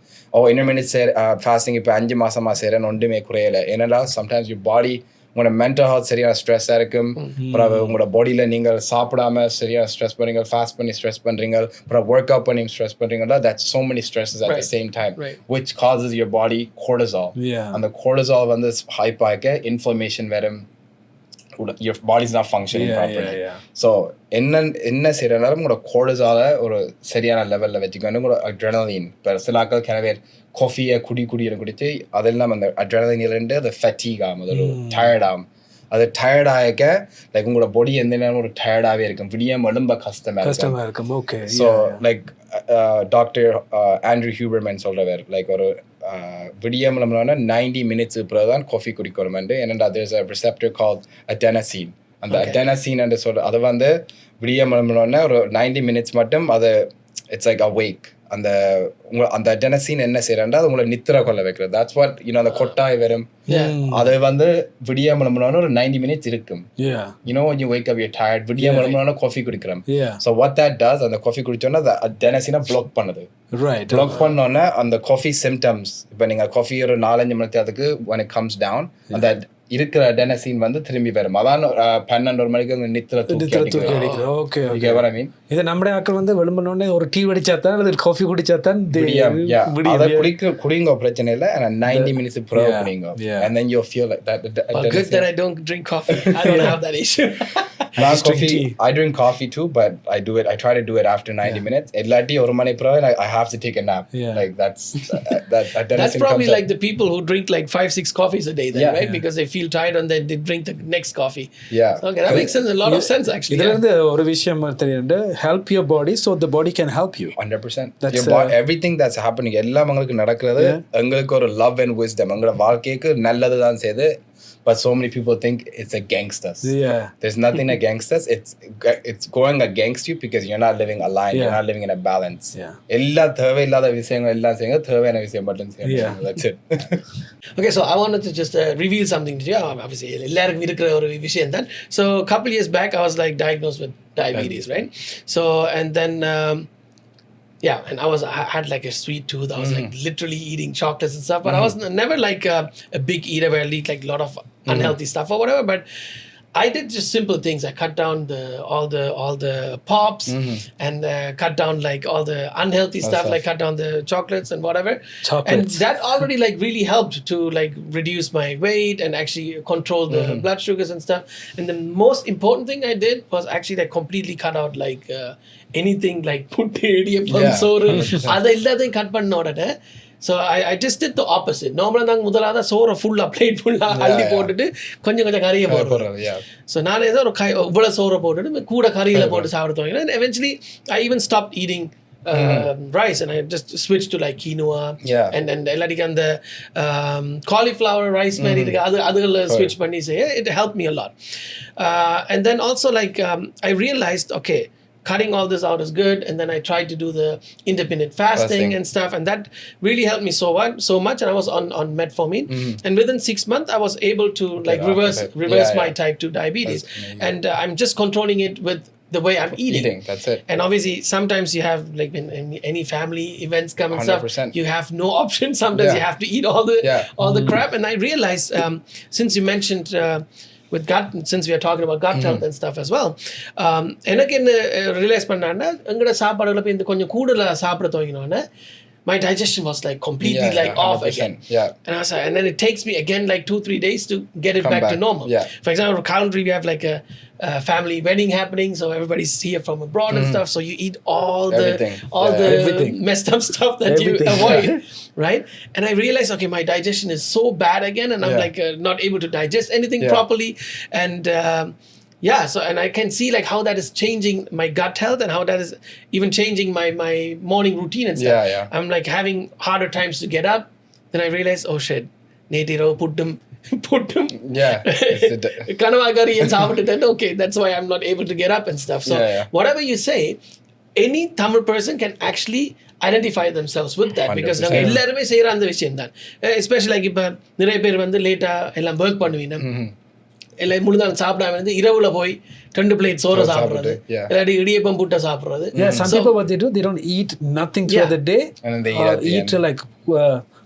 intermittent fasting இப்போ 5 மாசமா செய்கிறேன் ஒன்றுமே குறையலை. ஏன்னா சம்டைம்ஸ் யூர் பாடி உங்களோட மென்டல் ஹெல்த் சரியான ஸ்ட்ரெஸ்ஸாக இருக்கும். அப்புறம் உங்களோட பாடியில் நீங்கள் சாப்பிடாம சரியான ஸ்ட்ரெஸ் பண்ணுறீங்க, ஃபாஸ்ட் பண்ணி ஸ்ட்ரெஸ் பண்ணுறீங்க, அப்புறம் ஒர்க் அவுட் பண்ணி ஸ்ட்ரெஸ் பண்ணுறீங்களா. That's so many stresses at the same time, which causes your body cortisol. அந்த cortisol வந்து ஹைப் ஆக இன்ஃப்ளமேஷன் வரும். Your body's not functioning properly. So என்ன செய்யறதுனால உங்களோட cortisol ஒரு சரியான லெவலில் வச்சுக்கணும். உங்களோட அட்ரெனலின் இப்போ சிலாக்கள் கிணவே காஃபியை குடிச்சு அதெல்லாம் அந்த அட்ரெனலின்லேருந்து அது ஃபெட்டிக் ஆகும், அது ஒரு டயர்ட் ஆகும். அது டயர்ட் ஆக லைக் உங்களோட பாடி எந்த நேரம் ஒரு டயர்டாகவே இருக்கும். விடியம் எழும்ப கஷ்டமாக இருக்கும். So like doctor Andrew Huberman சொல்கிறவர் லைக் ஒரு விடியம் எழும்புனா 90 minutes பிறகு தான் காஃபி குடிக்கணுமெண்டு. ஏன்னா there's a receptor called adenosine. அந்த adenosine என்று சொல்ற அது வந்து விடியம் எழும்புனா ஒரு 90 minutes மட்டும் அது இட்ஸ் லைக் awake. அந்த adenosine என்ன செய்யறா அது உங்களை நித்திர கொள்ள வைக்கிறது. That's what அந்த கொட்டாய் வரும். அது வந்து விடியம் எழும்புனா ஒரு 90 minutes இருக்கும். When you wake up you're tired. விடியம் எழும்புனா காஃபி குடிக்கிறோம். So what that does, அந்த காஃபி குடிச்சோன்னா அந்த adenosine block பண்ணுது. Block பண்ணோன்னா அந்த காஃபி symptoms இப்போ நீங்க காஃபி ஒரு 4-5 மணி நேரத்துக்கு when it comes down அந்த இருக்கிற adenosine வந்து திரும்பி வரும். அதான் 12 மணிக்கு நித்திர தூக்கி அடிக்கிறது. ஓகே இது நம்மளே ஆக்கள் வந்து விளம்பணுன்னே ஒரு டீ அடிச்சாத்தான் அல்லது காஃபி குடிச்சாத்தான் அதை குடிங்க பிரச்சனை இல்லை. 90 minutes பிறகு குடிங்க. And then you'll feel like that. Good that I don't drink coffee. I don't have that issue. I drink coffee too, but I try to do it after 90 minutes. Illati ஒரு மணி பிறகு I have to take a nap. Like that's probably like the people who drink like 5-6 coffees a day then, right? Because they feel tired and then they drink the next coffee. Okay, that makes sense. A lot of sense actually. இதுல இருந்து ஒரு விஷயம் தெரியுது, help your body so the body can help you. 100%. Everything that's happening எல்லாம் உங்களுக்கு நடக்கிறது உங்களுக்கு ஒரு love and wisdom. உங்களோட வாழ்க்கைக்கு நல்லது தான் செய்யுது. But so many people think it's against us. There's nothing against us. It's going against you because you're not living aligned. You're not living in a balance. எல்லா தேவையில்லாத விஷயங்கள் எல்லாம் செய்யுங்க, தேவையான விஷயம் மட்டும் செய்யுங்க. That's it. Okay, so I wanted to just reveal something to you. Obviously எல்லாருக்கும் இருக்கிற ஒரு விஷயம் தான். So a couple years back I was like diagnosed with diabetes, right? So and then Yeah, and I had like a sweet tooth. I was like literally eating chocolates and stuff, but I was never like a big eater where I'd eat like a lot of unhealthy stuff or whatever. But I did just simple things. I cut down all the pops and cut down like all the unhealthy stuff, like cut down the chocolates and whatever. And that already like really helped to like reduce my weight and actually control the blood sugars and stuff. And the most important thing I did was actually like completely cut out like anything like puttu idiyappam soru adha elladhayum cut panna odane. So I just did the opposite. Normally நாங்கள் முதலாக சோறை ஃபுல்லாக plate ஃபுல்லாக அள்ளி போட்டுட்டு கொஞ்சம் கறியை போடுறது. ஸோ நான் ஏதோ ஒரு இவ்வளோ சோறை போட்டுட்டு கூட கறியில் போட்டு சாப்பிட துவங்கினேன். And eventually I even stopped eating rice and I just switched to like quinoa and எல்லாடிக்கு அந்த cauliflower rice மாதிரி இருக்கு அதுகளை switch பண்ணி செய்ய it helped me a lot. And then also like I realized okay, cutting all this out is good, and then I tried to do the intermittent fasting and stuff, and that really helped me so much. And I was on metformin, and within 6 months I was able to like reverse my type 2 diabetes, and I'm just controlling it with the way I'm eating. That's it. And obviously sometimes you have like when any family events come and stuff, you have no option. Sometimes you have to eat all the crap. And I realized since you mentioned with gut, since we are talking about gut health and stuff as well, எனக்கு என்ன realise பண்ணான்னா எங்கட சாப்பாடுகளை போய் இந்த கொஞ்சம் கூடுதல சாப்பிட துவங்கினோன்னே my digestion was like completely like off again. And I was like, and then it takes me again like 2-3 days to get it back to normal. For example, currently we have like a family wedding happening, so everybody's here from abroad and stuff, so you eat all the messed up stuff that you avoid, right? And I realized okay, my digestion is so bad again, and I'm like not able to digest anything properly, and so and I can see like how that is changing my gut health and how that is even changing my morning routine and stuff. I'm like having harder times to get up. Then I realized, oh shit, netiro puttum kanavagari and saavittu. Okay, that's why I'm not able to get up and stuff. So whatever you say, any Tamil person can actually identify themselves with that, because நாங்க எல்லாருமே செய்யற அந்த விஷயம் தான். Especially like இப்ப நிறைய பேர் வந்து லேட்டா எல்லாம் ஒர்க் பண்ணுவீங்க, எல்லாம் முழுநாள் சாப்பிடாம இருந்து இரவுல போய் 2 பிளேட் சோறு சாப்பிடுறது, இல்லாட்டி இடியப்பம் புட்டை சாப்பிடுறது. Some people what they do, they don't eat nothing throughout the day, and then they eat like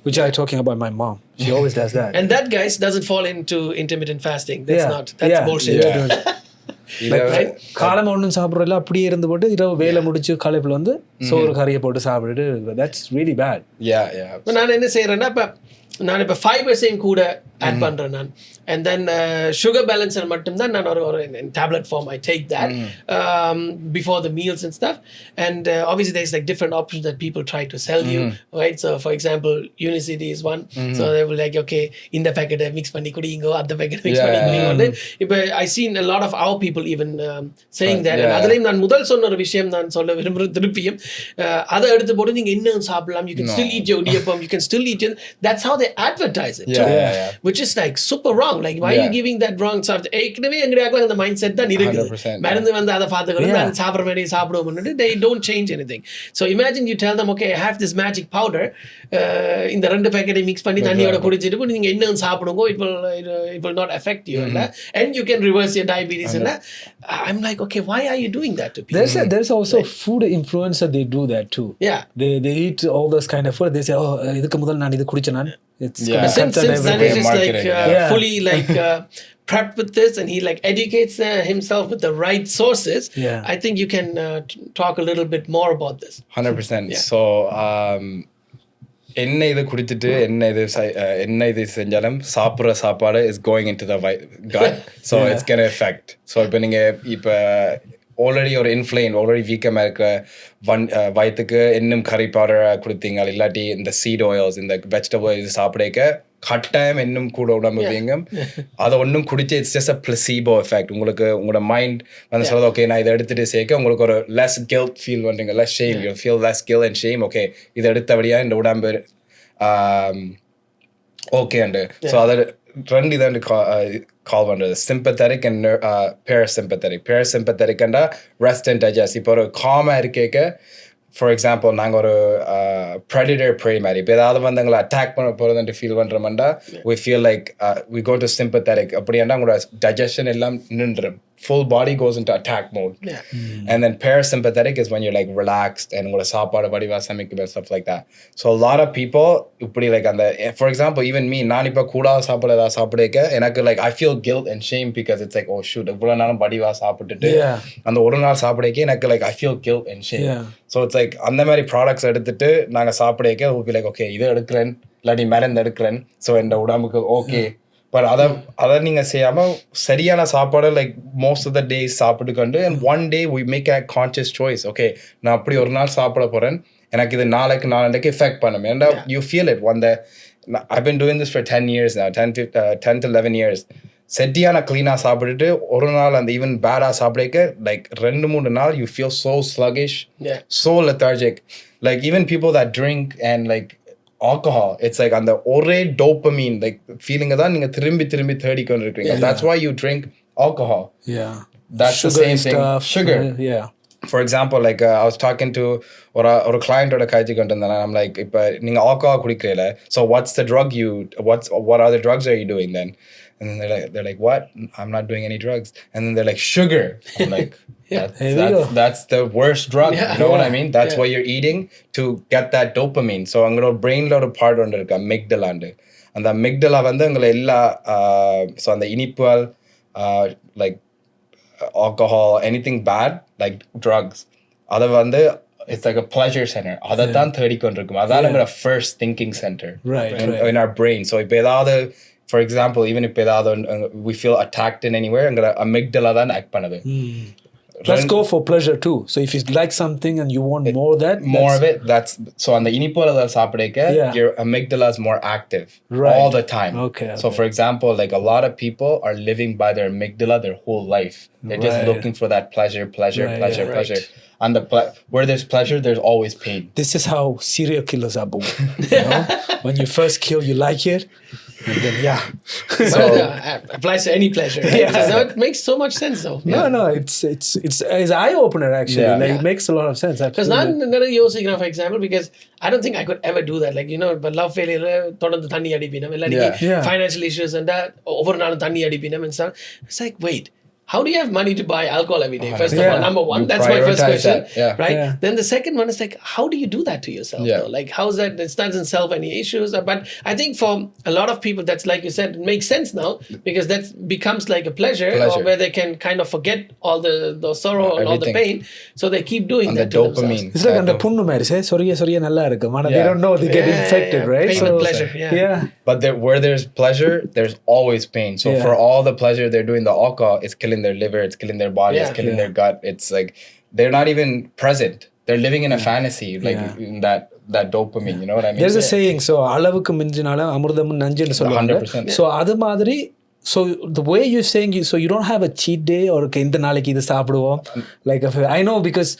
which I talking about my mom. She always does that. And that guys doesn't fall into intermittent fasting. That's bullshit. காலம் ஒன்றும் சாப்பிட்றதுல அப்படியே இருந்து போட்டு இரவு வேலை முடிச்சு காலையில் வந்து சோறு கறியை போட்டு சாப்பிட்டுட்டு that's really bad. நான் என்ன செய்யறேன்னா நான் இப்போ ஃபைபர்ஸையும் கூட ஆட் பண்ணுறேன் நான். And then sugar balancer மட்டும்தான் நான் ஒரு in tablet form I take that before the meals and stuff. And obviously there's like different options that people try to sell you, right? So for example, Unicity is one. So they will like okay, இந்த packet mix பண்ணி குடிங்க, அந்த packet mix பண்ணி குடிங்க. இப்போ I seen a lot of our people even saying that. And அதுலயும் நான் முதல் சொன்ன ஒரு விஷயம் நான் சொல்ல விரும்புகிறேன் திருப்பியும், அதை எடுத்து போட்டு நீங்க இன்னும் சாப்பிடலாம், you can still eat your idiyappam, you can still eat it. That's how they advertise it, which is like super wrong. Like why are you giving that wrong stuff? ஏற்கனவே எங்கடையாக்கல அந்த மைண்ட் செட் தான் இருக்குது, மருந்து வந்து அதை பார்த்துக்கணும், நான் சாப்பிட்ற மாதிரி சாப்பிடுவோம்னு. They don't change anything. So imagine you tell them okay, I have this magic powder, இந்த 2 பேக்கெட்டை மிக்ஸ் பண்ணி தண்ணியோட குடிச்சிட்டு நீங்க இன்னும் சாப்பிடுங்க, it will not affect you, and you can reverse your diabetes. I'm like okay, why are you doing that to people? There's also food influencer, they do that too. They eat all this kind of food. They say oh இதுக்கு முதல்ல நான் இது குடிச்சேன் நான். It's since Thanesh is like fully like prepped with this, and he like educates himself with the right sources. I think you can talk a little bit more about this. 100%. So என்ன இது குடிச்சிட்டு என்ன இது செஞ்சாலும் சாப்பிட்ற சாப்பாடு is going into the gut, so it's gonna affect. So இப்போ நீங்கள் ஆல்ரெடி ஒரு ஆல்ரெடி வீக்கமாக இருக்க வயிற்றுக்கு இன்னும் கறி பவுடர் கொடுத்தீங்க, இல்லாட்டி இந்த சீட் ஆயில்ஸ் இந்த வெஜிடபிள் இது சாப்பிட கட்டாயம் இன்னும் கூட உடம்பு வீங்கும். அதை ஒன்றும் குடிச்சு it's just a placebo effect. உங்களோட மைண்ட் வந்து சொல்லுது ஓகே நான் இதை எடுத்துகிட்டு சேர்க்க உங்களுக்கு ஒரு லெஸ் கில்ட் ஃபீல் பண்ணுறீங்க, less shame, you feel less guilt and shame. Okay இதை எடுத்தபடியாக இந்த உடம்பு ஓகேண்டு. ஸோ அதை 2 இதாண்டு கால் பண்ணுறது, சிம்பத்தட்டிக் அண்ட் பேராசிம்பத்தட்டிக். பேராசிம்பத்தட்டிக்ண்டா ரெஸ்ட் அண்ட் டைஜஸ்ட். இப்போ ஒரு காமாக இருக்கேக்க ஃபார் எக்ஸாம்பிள் நாங்கள் ஒரு ப்ரெடிடர் ப்ரே மாதிரி இப்போ ஏதாவது வந்து எங்களை அட்டாக் பண்ண போகிறதுன்ட்டு ஃபீல் பண்ணுறோம்டா we feel like we go to sympathetic. அப்படியாண்டா உங்களோட டைஜஷன் எல்லாம் நின்றுடும். full body goes into attack mode. Yeah. And then parasympathetic is when you're like relaxed and உங்களோட சாப்பாடு வடிவா சமைக்கும் stuff like that. So a lot of people இப்படி like அந்த for example even me நான் இப்போ கூடாத சாப்பாடு ஏதாவது சாப்பிடுக்க எனக்கு like I feel guilt and shame because it's like oh shoot இவ்வளவு நேரம் வடிவா சாப்பிட்டுட்டு அந்த ஒரு நாள் சாப்பிடுக்க எனக்கு like I feel guilt and shame. So it's like அந்த மாதிரி ப்ராடக்ட்ஸ் எடுத்துட்டு நாங்க சாப்பிடுக்க we'll be like okay இதை எடுக்கிறேன் இல்லாட்டி மருந்து எடுக்கிறேன் ஸோ இந்த உடம்புக்கு ஓகே பட் அதை நீங்கள் செய்யாமல் சரியான சாப்பாடு like most of the days சாப்பிட்டுக்கொண்டு and one day we make a conscious choice okay நான் அப்படி ஒரு நாள் சாப்பிட போகிறேன் எனக்கு இது நாளைக்கு எஃபெக்ட் பண்ணும் ஏன்னா you feel it one I've been doing this for 10 years now 10 to 11 years செட்டியான க்ளீனாக சாப்பிட்டுட்டு ஒரு நாள் அந்த ஈவன் பேடாக சாப்பிடக்க லைக் 2-3 நாள் you feel so sluggish so lethargic like even people that drink and like alcohol it's like அந்த ஒரே dopamine like feeling தான் நீங்க திரும்பி தேடிக்கொண்டு இருக்கீங்க that's why you drink alcohol that's sugar the same thing stuff. Sugar for example like I was talking to ஒரு client ஓட காய்ச்சி கொண்டு இருந்தேன் I'm like இப்போ நீங்க alcohol குடிக்கிறீல so what's the drug what other drugs are you doing then and then they're like what I'm not doing any drugs and then they're like sugar I'm like that's the worst drug you know what I mean that's what you're eating to get that dopamine so உங்களோட brainல ஒரு part ஒன்று இருக்கு amygdala அந்த amygdala வந்து உங்களை எல்லா so அந்த இனிப்புகள் like alcohol anything bad like drugs அதை வந்து it's like a pleasure center அதான் தேடிக்கொண்டிருக்கும் அதான் நம்மளோட first thinking center in our brain so இப்போ ஏதாவது for example even if we feel attacked in anywhere and amygdala தான் act பண்ணுது let's go for pleasure too so if you like something and you want more of it that's so on the inipula சாப்பிடக்க your amygdala is more active all the time so for example like a lot of people are living by their amygdala their whole life they're just looking for that pleasure and where there's pleasure there's always pain this is how serial killers are born you know when you first kill you like it and then so applies to any pleasure right? So it makes so much sense though no it's eye opener actually like it makes a lot of sense because நான் யோசிக்கிறேன் for example because I don't think I could ever do that like you know but love failure தொடர்ந்து தண்ணி அடிப்பினம் இல்லாட்டி financial issues and that ஒவ்வொரு நாளும் தண்ணி அடிப்பினம் and stuff it's like wait how do you have money to buy alcohol every day? First of all, number one, that's my first question, right? Then the second one is like, how do you do that to yourself? Though? Like, how's that? It doesn't solve any issues. But I think for a lot of people, that's like you said, it makes sense now because that becomes like a pleasure. Or where they can kind of forget all the sorrow and all the pain. So they keep doing and that the dopamine. It's like அந்த புண்ணு மாதிரி சொரிய நல்லா இருக்கு. They don't know they get infected, right? Pain and pleasure. But where there's pleasure, there's always pain. So for all the pleasure they're doing the alcohol, it's killing their liver, it's killing their body, it's killing their gut. It's like they're not even present. They're living in a fantasy, like in that dopamine. You know what I mean? There's a saying, so அளவுக்கு மிஞ்சினாலும் அமிர்தம் நஞ்சுன்னு சொல்லுவாங்க. 100%. So அது மாதிரி so the way you're saying so you don't have a cheat day or இந்த நாளைக்கு இது சாப்பிடுவோம் like I know because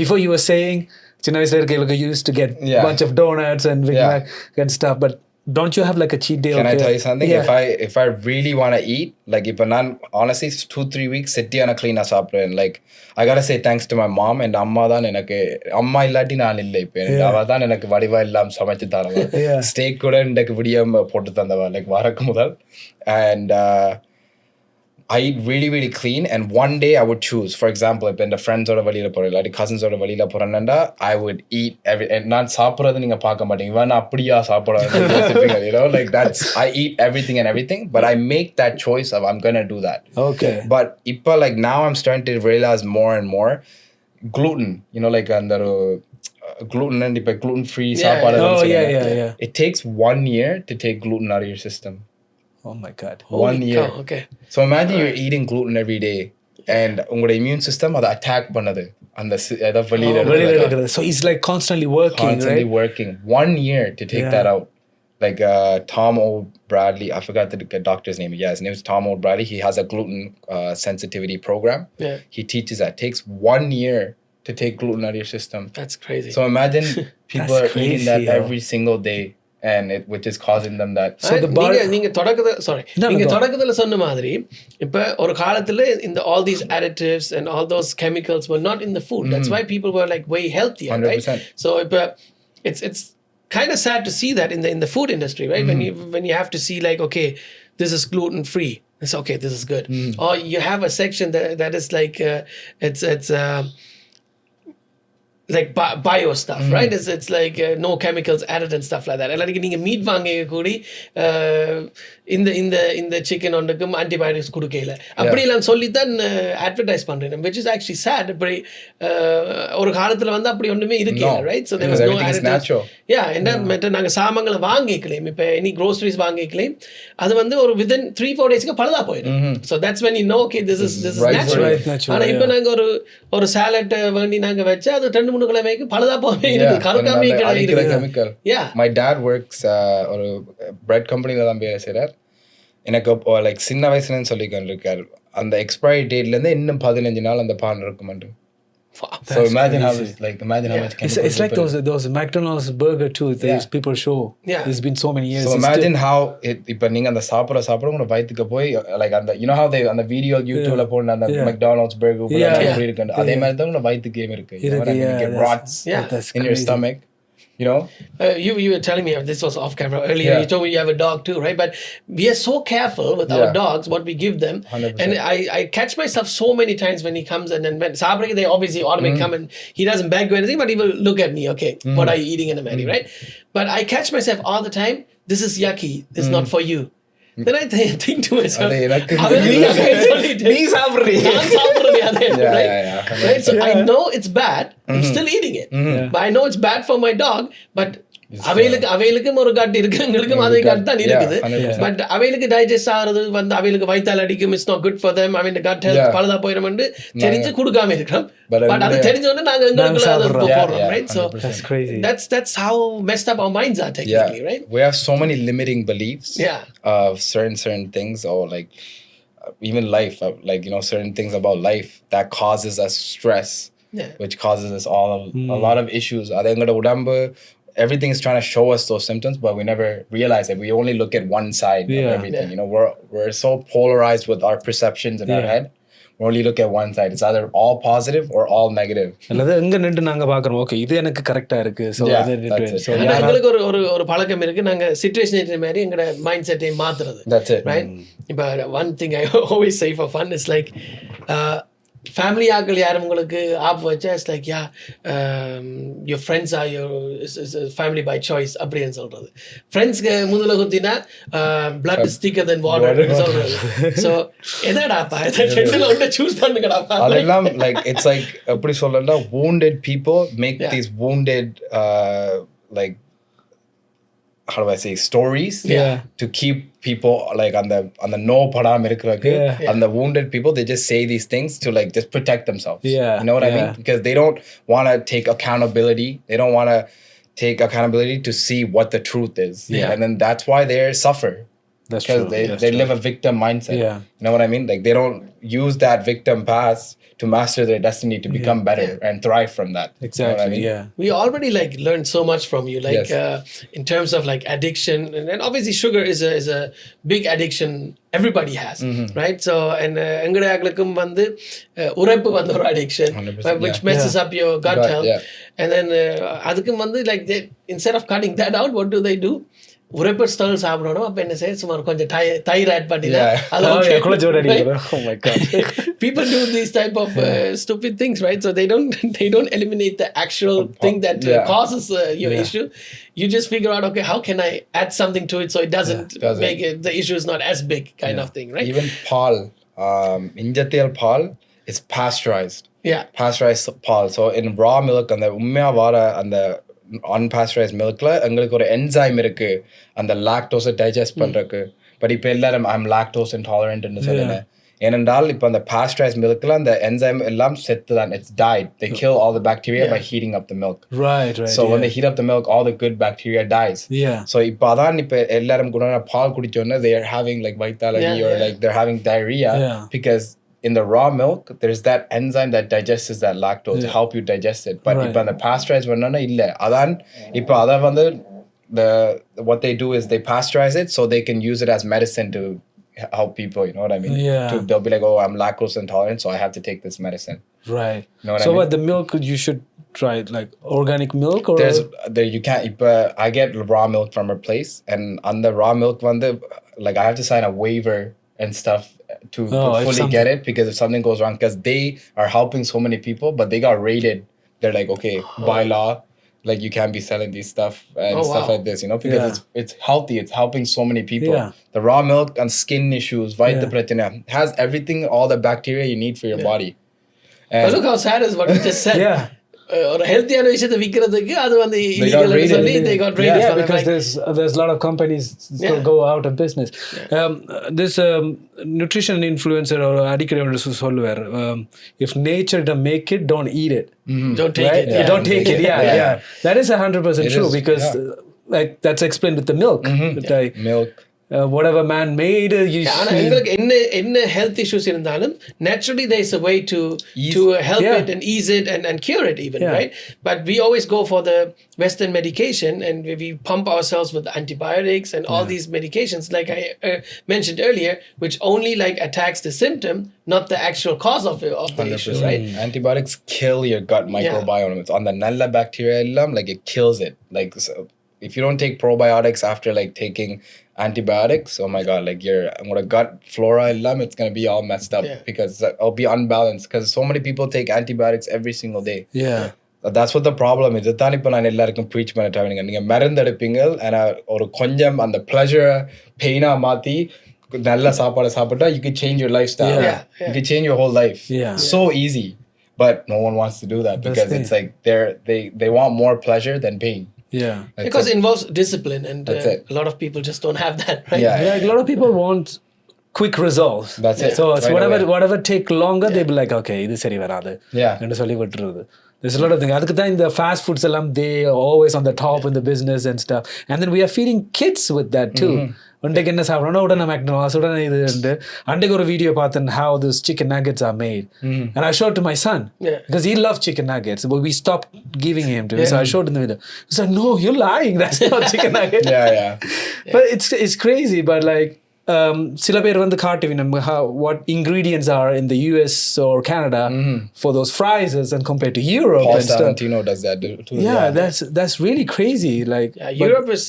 before you were saying சின்ன வயசுல இருக்கையில you used to get bunch of donuts and Big Mac and stuff but don't you have like a cheat day? Can I tell you something? If I really want to eat, like if I'm honestly 2-3 weeks செட்டியான clean-ஆ சாப்பிடுவேன் like I gotta say thanks to my mom and அம்மா தான் எனக்கு அம்மா இல்லாட்டி நான் இல்லை இப்போ அவ தான் எனக்கு வடிவா இல்லாம சமைச்சு தரவா ஸ்டேக் கூட எனக்கு விடியம் போட்டு தந்தவா like வரக்கு முதல் and I eat really, really clean and one day I would choose. For example, if the friends or வெளியில போறேன் இல்லாட்டி cousins ஓட வெளியில போறேன்னா I would eat நான் சாப்பிடுறது நீங்க பார்க்க மாட்டீங்க இவன் அப்படியா சாப்பிடுறது you know like that's I eat everything but I make that choice of I'm gonna do that. Okay. But இப்ப like now I'm starting to realize more and more gluten, you know like அந்த gluten and gluten free சாப்பாடு it takes 1 year to take gluten out of your system. Oh my God. 1 year. Okay. So imagine you're eating gluten every day and உங்களோட immune system அதை attack பண்ணது அந்த வெளியில இருக்கிறது so it's like constantly working 1 year to take that out like Tom O'Bradley I forgot the doctor's name his name is Tom O'Bradley he has a gluten sensitivity program he teaches that it takes 1 year to take gluten out of your system. That's crazy. So imagine people are eating that every single day and which is causing them that so நீங்க தொடக்கத்துல சொன்ன மாதிரி இப்ப ஒரு காலத்துல இந்த all these additives and all those chemicals were not in the food that's why people were like way healthier 100%. right so இப்ப it's kind of sad to see that in the food industry right when you have to see like okay this is gluten free it's okay, this is good. Or you have a section that is like it's like bio stuff, right? It's like no chemicals added and stuff like that. எல்லாருக்கு நீங்க meet வாங்க கூடி இந்த chicken ஒன்றுக்கும் antibiotics கொடுக்கல அப்படியெல்லாம் சொல்லித்தான் advertise பண்றேன், which is actually sad. இப்படி ஒரு காலத்துல வந்து அப்படி ஒன்றுமே இருக்கல, right? So there was no additives. Yeah, என்ன நாங்க சாமான்களை வாங்கிக்கலாம், இப்போ any groceries வாங்கிக்கலாம், அது வந்து ஒரு within 3-4 daysக்கு பழுதா போயிடும். So that's when you know, okay, this is natural. ஆனா இப்போ நாங்க ஒரு சாலட் வேண்டி நாங்க வச்சா அது 2-3 கிழமைக்கு பழுதா போவே இருக்கு, கருக்காமே chemical. Yeah, my dad works ஒரு bread companyல தான் வேலை செய்றார். எனக்கு லைக் சின்ன வயசுலன்னு சொல்லிக்கொண்டிருக்கார், அந்த எக்ஸ்பைரி டேட்ல இருந்து இன்னும் 15 நாள் அந்த பான் இருக்குமென்று. So imagine how much it's like those McDonald's burger too, these people show. It's been so many years. So imagine how இப்ப நீங்க அந்த சாப்பிட உங்க வயித்துக்கு போய் like அந்த you know how they அந்த வீடியோ YouTubeல போடுற அந்த McDonald's burger அப்படி இருக்கு, அதே மாதிரி தான் உங்க வயித்துக்கு கேம் இருக்கு. You know what I mean? You get rots in your stomach. You know, you were telling me, this was off camera earlier. You told me you have a dog too, right? But we are so careful with our dogs, what we give them. 100%. And I catch myself so many times when he comes and then when Sabri, they obviously automatically come and he doesn't beg or anything, but he will look at me, okay, what are you eating in a Mary, right? But I catch myself all the time, this is yucky, this is not for you. Then I think to myself, right? So I know it's bad, I'm still eating it, but I know it's bad for my dog, but அவைகளுக்கும் ஒரு cut இருக்கு, எங்களுக்கும் அதே cut தான் இருக்குது. But அவைகளுக்கு digest ஆகிறது வந்து அவைகளுக்கு வயித்தால் அடிக்கும், it's not good for them, அவன் கட் ஹெல்த் பழுதா போயிடும் தெரிஞ்சு கொடுக்காம இருக்கிறோம். பட் அது தெரிஞ்சோன்னு நாங்க எங்களுக்குள்ள அதை போடுறோம், right? So that's how messed up our minds are technically, right? We have so many limiting beliefs of certain things, or like even life, like you know, certain things about life that causes us stress, which causes us a lot of issues. adengada udambu everything is trying to show us those symptoms, but we never realize it. We only look at one side of everything. You know, we're so polarized with our perceptions in our head. We only look at one side. It's either all positive or all negative. அல்லது எங்க நின்று நாங்க பார்க்கறோம், okay இது எனக்கு கரெக்ட்டா இருக்கு, so எங்களுக்கு ஒரு பழக்கம் இருக்கு, நாங்க சிச்சுவேஷன் ஏற்ற மாதிரி எங்கட மைண்ட் செட்டை மாத்துறது. That's it. Right? But one thing I always say for fun is like family ஆக்கள் யாரும் உங்களுக்கு ஆப் வச்சா it's like your friends are your family by choice அப்படின்னு சொல்கிறது. ஃப்ரெண்ட்ஸ்க்கு முதல்ல குத்தினா பிளட் இஸ் திக்கர் தென் வாட்டர் சொல்கிறது. ஸோ எதாடாப்பா ரெண்டுல ஒன்றை சூஸ் பண்ணுங்கடாப்பா. அதெல்லாம் லைக் இட்ஸ் லைக் எப்படி சொல்லணும்னா wounded people make these wounded like how do I say stories to keep people like on the no padam irukrakku and the wounded people, they just say these things to like just protect themselves. You know what I mean? Because they don't want to take accountability, they don't want to take accountability to see what the truth is, and then that's why they suffer. That's because true. they live a victim mindset. You know what I mean? Like they don't use that victim past to master their destiny, to become better and thrive from that. Exactly. You know what I mean? We already like learned so much from you, like in terms of like addiction, and obviously sugar is a big addiction everybody has, right? So and engadakkum vandu uraipu vandu or addiction, 100%, which messes up your gut health, and then adukkum vandu like they, instead of cutting that out, what do they do? உரைப்பு stall சாப்பிடணும். அப்போ என்ன செய்ய, சும்மா கொஞ்சம் தயிர் add பண்ணினா people do these type of stupid things, right? So they don't eliminate the actual thing that causes your issue. You just figure out, okay, how can I add something to it so it doesn't make it, the issue is not as big kind of thing, right? Even pal, injatiyal pal is pasteurized. Pasteurized pal. So in raw milk and the உண்மையா வர அந்த unpasteurized milkல எங்களுக்கு ஒரு enzyme இருக்கு அந்த லாக்டோஸை digest பண்றதுக்கு. But இப்போ எல்லாரும் ஐம் லாக்டோஸ் இன்டாலரன்ட்னு சொல்லுறேன். ஏனென்றால் இப்போ அந்த pasteurized milkல அந்த என்சைம் எல்லாம் செத்து தான், it's died. They kill all the bacteria by heating up the milk. Right. So when they heat up the milk, all the good bacteria dies. So இப்போ அதான் இப்போ எல்லாரும் கூட பால் குடிச்சோன்னா they are having like vaitalagi or like they're having diarrhea because in the raw milk, there's that enzyme that digests that lactose to help you digest it. But if the pasteurized one, illa. Adan, ipa adha vandu what they do is they pasteurize it so they can use it as medicine to help people. You know what I mean? They'll be like, oh, I'm lactose intolerant, so I have to take this medicine. Right. You know what so I mean? What the milk you should try like organic milk or there you can't. I get raw milk from a place, and on the raw milk vandu like I have to sign a waiver and stuff to if fully something- get it, because if something goes wrong, because they are helping so many people, but they got rated. They're like, okay, by law, like you can't be selling these stuff and Oh, stuff wow. like this, you know, because it's healthy, it's helping so many people. Yeah. The raw milk and skin issues, vita Yeah. pratina, has everything, all the bacteria you need for your body. But And look how sad is what you just said. Yeah. ஒரு ஹெல்த்தியான விஷயத்தை விற்கிறதுக்கு அது வந்து got illegal rated. சொல்லி they got rated Yeah, for them. because Like, there's a lot of companies still Yeah. go out of business. This nutrition influencer or அடிக்கடி ஒன்று சொல்லுவார், if nature don't make it, don't eat it. don't take Right? it. Yeah. Don't take it. Yeah. That is 100% It true, is, because like that's explained with the milk. Like, milk. whatever man made, you ஆனா எங்களுக்கு என்ன health issues இருந்தாலும் naturally there is a way to help Yeah. it and ease it and cure it even, Yeah. right? But we always go for the Western medication and we pump ourselves with antibiotics and all these medications, like I mentioned earlier, which only like attacks the symptom, not the actual cause of the issue, right? Antibiotics kill your gut microbiome. It's on the nalla bacteria illam, like it kills it. Like, so if you don't take probiotics after like taking antibiotics, oh my god, like your gut flora illam, it's gonna be all messed up, because it'll be unbalanced, because so many people take antibiotics every single day. Yeah. That's what the problem is. இதுதான் இப்போ நான் எல்லாருக்கும் preach பண்ண training. நீங்கள் மருந்து எடுப்பீங்க, ஆனால் ஒரு கொஞ்சம் அந்த ப்ளஷரை பெயினாக மாற்றி நல்ல சாப்பாடு சாப்பிட்டா you could change your lifestyle. You could change your whole life. So easy, but no one wants to do that, because it's like they want more pleasure than pain. Yeah. Because it involves discipline, and a lot of people just don't have that, right? Yeah. Like, a lot of people want quick results. That's it. So it's Right whatever take longer, they be like, okay, இது சரி வராது. Yeah. என்று சொல்லி விட்டுறது. There's a lot of things. அதுக்கு தான் இந்த fast foods எல்லாம், they are always on the top in the business and stuff. And then we are feeding kids with that too. அன்றைக்கு என்ன சாப்பிடணும், உடனே McDonald's, உடனே இது. அன்றைக்கு ஒரு வீடியோ பார்த்தேன், how those chicken nuggets are made. And I showed to my son, because he loves chicken nuggets, but we stopped giving him to him. So I showed him the video. He said, no, you're lying, that's not chicken nuggets. Yeah. But it's crazy, but like, சில பேர் வந்து காட்டுவீங்க what ingredients are in the US or Canada for those fries and compared to Europe. Paul and stuff. Valentino does that too. Yeah, that's really crazy. Like, Europe is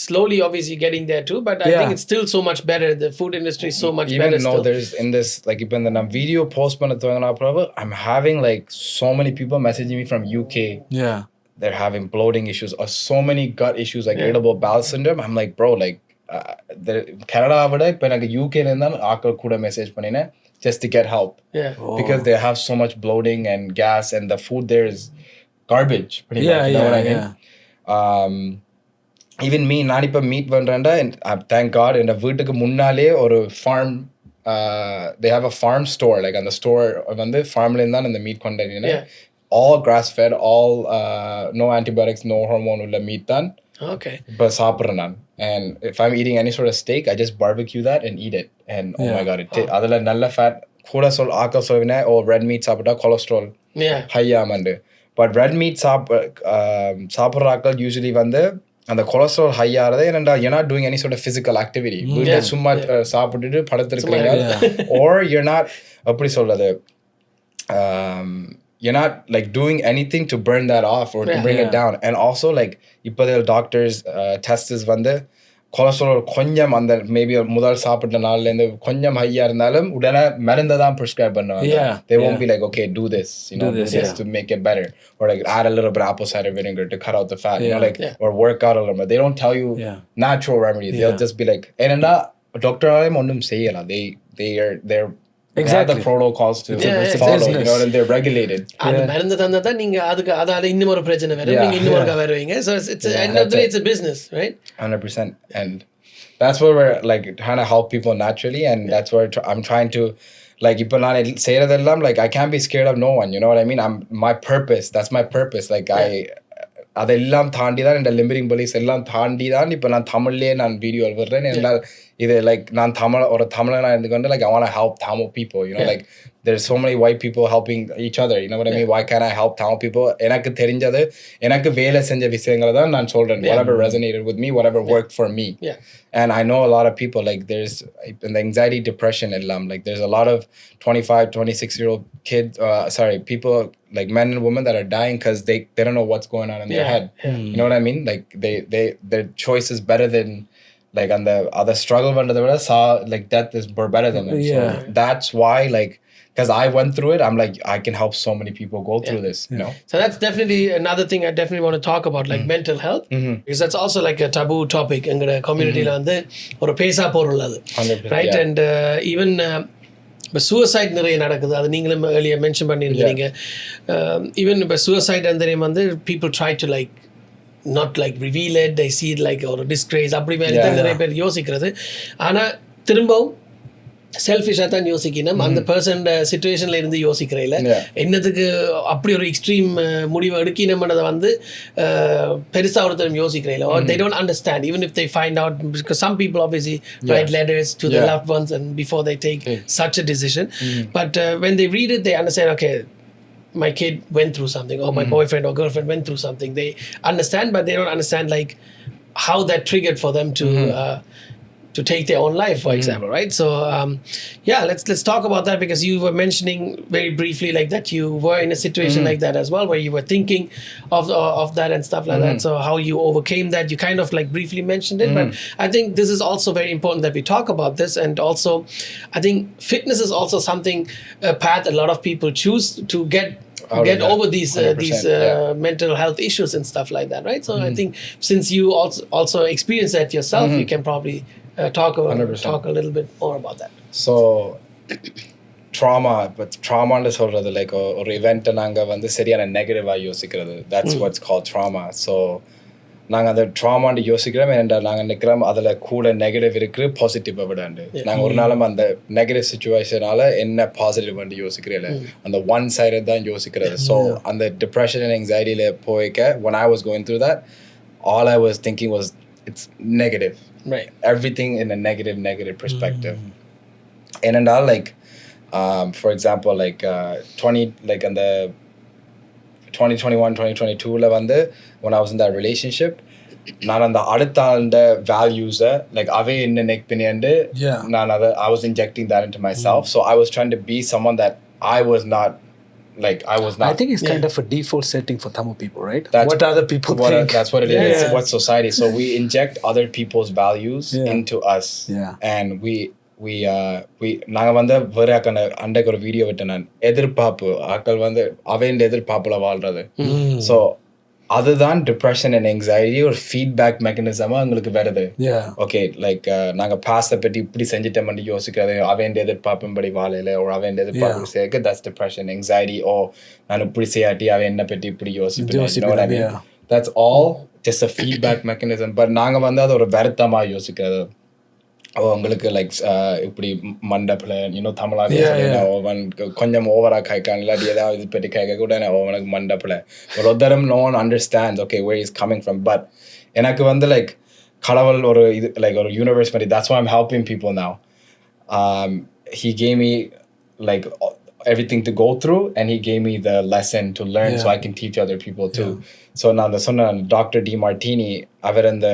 slowly obviously getting there too, but I think it's still so much better. The food industry is so much Even better though still. there's in this, like, இப்போ இந்த நான் video post பண்ண துவங்கினா, I'm having like so many people messaging me from UK. Yeah. They're having bloating issues or so many gut issues, like irritable bowel syndrome. I'm like, bro, like, Canada விட இப்போ எனக்கு யூகேல இருந்தால் ஆக்கள் கூட message பண்ணினேன் just to get help. Because they have so much bloating and gas, and the food there is garbage pretty much, you know what I mean? Even me, நான் இப்போ மீட் பண்ணுறேன்டா, thank God, என் வீட்டுக்கு முன்னாலே ஒரு farm, they have a farm store, like அந்த store வந்து farmலேருந்து தான் அந்த meet கொண்டு all grass fed, all no antibiotics, no hormone உள்ள மீட் தான். Okay. But சாப்பிட்றேன் நான். And if I'm eating any sort of steak, I just barbecue that and eat it. And oh my god, அதில் நல்ல fat கூட ஆக்கள் சொல்லுவேன், red meat சாப்பிட்டா cholesterol ஹையாமண்டு. But red meat சாப்பிட்ற ஆக்கள் usually வந்து அந்த cholesterol ஹை ஆகிறது என்னடா, you're not doing any sort of physical activity. சும்மா சாப்பிட்டுட்டு படுத்துருக்கீங்க, or you're not, அப்படி சொல்றது, you're not like doing anything to burn that off or to bring it down. And also like இப்போ the doctors tests வந்து cholesterol கொஞ்சம் அந்த maybe முதல் சாப்பிட்ட நாள்ல இருந்து கொஞ்சம் ஹையா இருந்தாலும் உடனே மருந்து தான் prescribe பண்ணுவாங்க. They won't be like, okay, do this, you know, do this to make it better, or like add a little bit of apple cider vinegar to cut out the fat, you know, like, or work out a little bit. They don't tell you natural remedies. They'll just be like, என்னன்னா டாக்டராலையும் ஒன்றும் செய்யலாம். They're exactly the protocols to follow, you know, and they're regulated. அந்த மருந்து தந்தா தான் நீங்க அதுக்கு அதால இன்னும் ஒரு பிரச்சனை வரும், நீங்க இன்னும் ஒருக்கா வருவீங்க. So it's end of the day, it's a business, right? 100%. And that's where we're like trying to help people naturally, and that's where I'm trying to, like, இப்போ நான் செய்யறதெல்லாம், like, I can't be scared of no one, you know what I mean? My purpose, that's my purpose. Like, அதெல்லாம் தாண்டி தான் இந்த limiting beliefs எல்லாம் தாண்டி தான் இப்போ நான் தமிழ்லேயே நான் வீடியோ வர்றேன். என்றால் இது லைக் நான் தமிழனாக இருந்துக்கொண்டு, like, I want to help Tamil people, you know, like there's so many white people helping each other, you know what I mean? Why can't I help Tamil people? எனக்கு தெரிஞ்சது, எனக்கு வேலை செஞ்ச விஷயங்களை தான் நான் சொல்றேன். Whatever resonated with me, whatever worked for me. And I know a lot of people, like, there's in the anxiety, depression eல்லாம், like there's a lot of 25, 26-year-old kids, people, like men and women that are dying because they don't know what's going on in their head. You know what I mean? Like their choice is better than like அந்த other struggle பண்றதை விட like death is better than it. So that's why like because I went through it, I'm like I can help so many people go through this, you know. So that's definitely another thing I definitely want to talk about, like mental health, because that's also like a taboo topic in the community la வந்து ஒரு பேசா பொருள் அது, right? And even இப்போ suicide நிறைய நடக்குது, அது நீங்களும் earlier மென்ஷன் பண்ணியிருந்தீங்க. ஈவன் இப்போ சூசைட் வந்து people try to like not like reveal it, they see it like ஒரு disgrace அப்படி மாதிரி தான் நிறைய பேர் யோசிக்கிறது. ஆனால் திரும்பவும் செல்ஃபிஷாக தான் யோசிக்கணும். அந்த பர்சன் சிச்சுவேஷனில் இருந்து யோசிக்கிறதில்ல, என்னத்துக்கு அப்படி ஒரு எக்ஸ்ட்ரீம் முடிவு எடுக்கணும்ன்றதை வந்து பெருசாக ஒருத்தரும் யோசிக்கிறதில்ல. Or they don't understand even if they find out, because some people obviously write letters to their loved ones and before they take such a decision. But when they read it, they understand, okay, my kid went through something, or my boyfriend or girlfriend went through something. They understand, but they don't understand like how that triggered for them to take their own life, for example, right? So yeah, let's talk about that, because you were mentioning very briefly like that you were in a situation like that as well, where you were thinking of that and stuff like that. So how you overcame that, you kind of like briefly mentioned it, but I think this is also very important that we talk about this. And also I think fitness is also something, a path a lot of people choose to get over these mental health issues and stuff like that, right? So I think since you also experienced that yourself, you can probably talk a little bit more about that. So trauma, but trauma சொல்றது like ஒரு event நாங்க வந்து சரியான நெகட்டிவா யோசிக்கிறது, that's what's called trauma. So நாங்கள் அந்த ட்ராமான்னு யோசிக்கிறோம், ஏன்டா நாங்கள் நிற்கிறோம் அதில் கூட நெகட்டிவ் இருக்குது, பாசிட்டிவாக விடாண்டு. நாங்கள் ஒரு நாளும் அந்த நெகட்டிவ் சுச்சுவேஷனால் என்ன பாசிட்டிவ் வந்து யோசிக்கிறதில்ல, அந்த ஒன் சைடு தான் யோசிக்கிறது. ஸோ அந்த டிப்ரெஷன் அண்ட் எங்ஸைட்டியில் போய்க்க when I was going through that, all I was thinking was it's negative, right? Everything in a negative perspective. ஏனென்றால் like for example like 20 like அந்த 2021 2022ல வந்து when I was in that relationship, நான் அந்த அடுத்த ஆண்ட வேல்யூஸை like அவே என்ன neck பண்ணியாண்டு நான் அதை I was injecting that into myself. So I was trying to be someone that I was not. I think it's kind of a default setting for Tamil people, right? What other people think. That's what it is. It's what society. So we inject other people's values into us. And we நாங்கள் வந்து வேறு அண்டைக்கு ஒரு video விட்டேன் நான், எதிர்பார்ப்பு ஆக்கள் வந்து அவையின் எதிர்பார்ப்பில் வாழ்றது. ஸோ அதுதான் டிப்ரெஷன் அண்ட் எங்ஸைட்டி ஒரு ஃபீட்பேக் மெக்கானிசமாக எங்களுக்கு வருது. ஓகே லைக் நாங்கள் பாஸ்ட்டை பற்றி இப்படி செஞ்சுட்டோம்னு யோசிக்கிறது, அவையின் எதிர்பார்ப்பும்படி வாழையில ஒரு அவையின் எதிர்பார்ப்பு சேர்க்க, தட்ஸ் டிப்ரெஷன். எங்ஸைட்டி, ஓ நான் இப்படி செய்யாட்டி அவன் என்னை பற்றி இப்படி யோசிப்பேன், that's all just a feedback mechanism. But நாங்கள் வந்து அது ஒரு வருத்தமாக யோசிக்கிறது. உங்களுக்கு லைக் இப்படி மண்டப்பில் இன்னும் தமிழாக கொஞ்சம் ஓவராக காய்க்கான், இல்லாட்டி ஏதாவது இது பற்றி காய்க்க கூட அவனுக்கு மண்டப்பில் ஒரு ஒருத்தரம் no one understands okay where is coming from. But எனக்கு வந்து லைக் கடவுள் ஒரு இது லைக் ஒரு யூனிவர்ஸ் மாதிரி, that's why I'm helping people now. He gave me like everything to go through, and he gave me the lesson to learn so I can teach other people too. So நான் அந்த சொன்ன doctor D Martini அவர் அந்த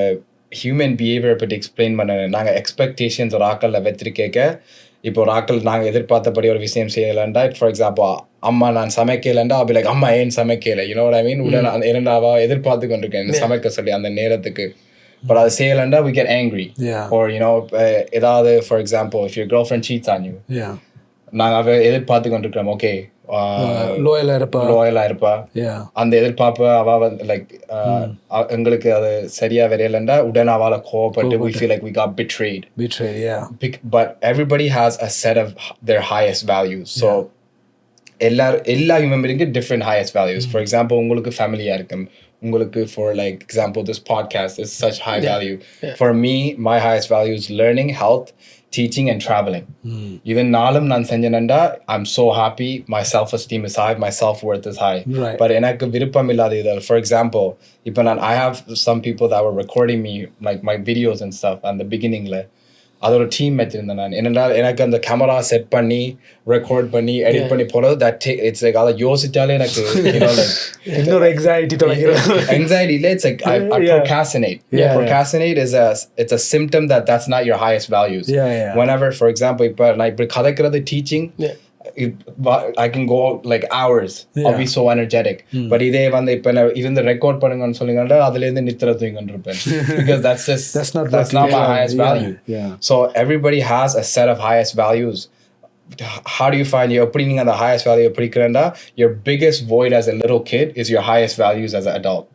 human பிஹேவியரை பற்றி explain பண்ண, நாங்கள் expectations ஒரு ஆக்களில் வச்சிருக்கேக்க, இப்போ ஒரு ஆக்கள் நாங்கள் எதிர்பார்த்தபடி ஒரு விஷயம் செய்யலைண்டா, ஃபார் எக்ஸாம்பிள் அம்மா நான் சமைக்கலைண்டா அப்படி லைக் அம்மா ஏன் சமைக்கலை, யூனோ வாட் ஐ மீன், உடனே இரண்டாவா எதிர்பார்த்து கொண்டிருக்கேன் சமைக்க சொல்லி அந்த நேரத்துக்கு. But அது செய்யலைண்டா we get angry. Or you know ஏதாவது for example if your girlfriend cheats on you, நாங்கள் அவ எதிர்பார்த்து கொண்டிருக்கிறோம் ஓகே லோயலா இருப்பா, அந்த எதிர்பார்ப்பு அவ வந்து லைக் எங்களுக்கு அது சரியா வரையலண்டா உடனே அவளை கோவப்பட்டு we feel like we got betrayed. But everybody has a set of their highest values. So எல்லா human being different highest values. For example உங்களுக்கு ஃபேமிலியா இருக்கும், உங்களுக்கு for like example this podcast is such high value. For me my highest value is learning, health, teaching and traveling. Even நாளும் நான் செஞ்சேன்டா I'm so happy, my self esteem is high, my self worth is high. But எனக்கு விருப்பம் இல்லாத இது, for example இப்போ நான் I have some people that were recording me like my videos and stuff at the beginningல, அது ஒரு team வச்சிருந்தேன் நான். என்னென்றால் எனக்கு அந்த கேமரா செட் பண்ணி ரெக்கார்ட் பண்ணி எடிட் பண்ணி போகிறது தட் இட்ஸ் லைக் அதை யோசிச்சாலே எனக்கு இன்னொரு எக்ஸைட்டி இல்லை, it's like I procrastinate. Procrastinate is it's a symptom that's not your highest values. Whenever for example இப்போ நான் இப்படி கதைக்கிறது teaching I can go out like hours. I'll be so energetic. But இதே வந்து இப்ப நான் இருந்து ரெக்கார்ட் பண்ணுங்கன்னு சொல்லுங்கடா அதுல இருந்து நித்திர தூங்கிட்டு இருப்பேன். Because that's not my highest value. So everybody has a set of highest values. How do you find your opinion on the highest value of your biggest void as a little kid is your highest values as an adult.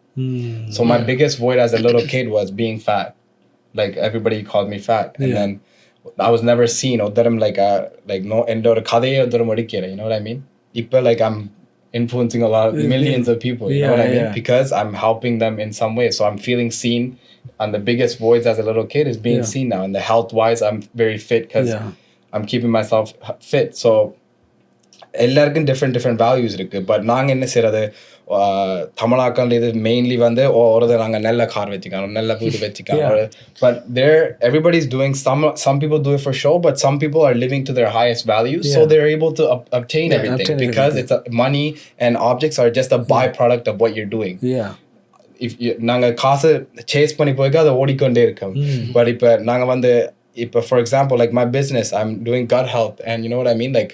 So my biggest void as a little kid was being fat. Like everybody called me fat, and then I was never seen or that I'm like no end or kadhe or you know what I mean? People like I'm influencing a lot of millions of people, you know what I mean? Because I'm helping them in some way. So I'm feeling seen, and the biggest voids as a little kid is being seen now. And the health wise, I'm very fit because I'm keeping myself fit. So எல்லாருக்கும் different values இருக்கு. But நாங்க என்ன செய்யறது தமிழாக்கள் இது mainly வந்து ஒரு நாங்கள் நல்ல கார் வச்சுக்கணும் நல்ல வீடு வச்சுக்கணும். But there everybody's doing some people do it for show, but some people are living to their highest values, so they're able to obtain everything because it's money and objects are just a byproduct of what you're doing. If நாங்கள் காசு chase பண்ணி போய்க்க அதை ஓடிக்கொண்டே இருக்கோம். But இப்போ நாங்கள் வந்து இப்போ for example like my business, I'm doing gut health, and you know what I mean, like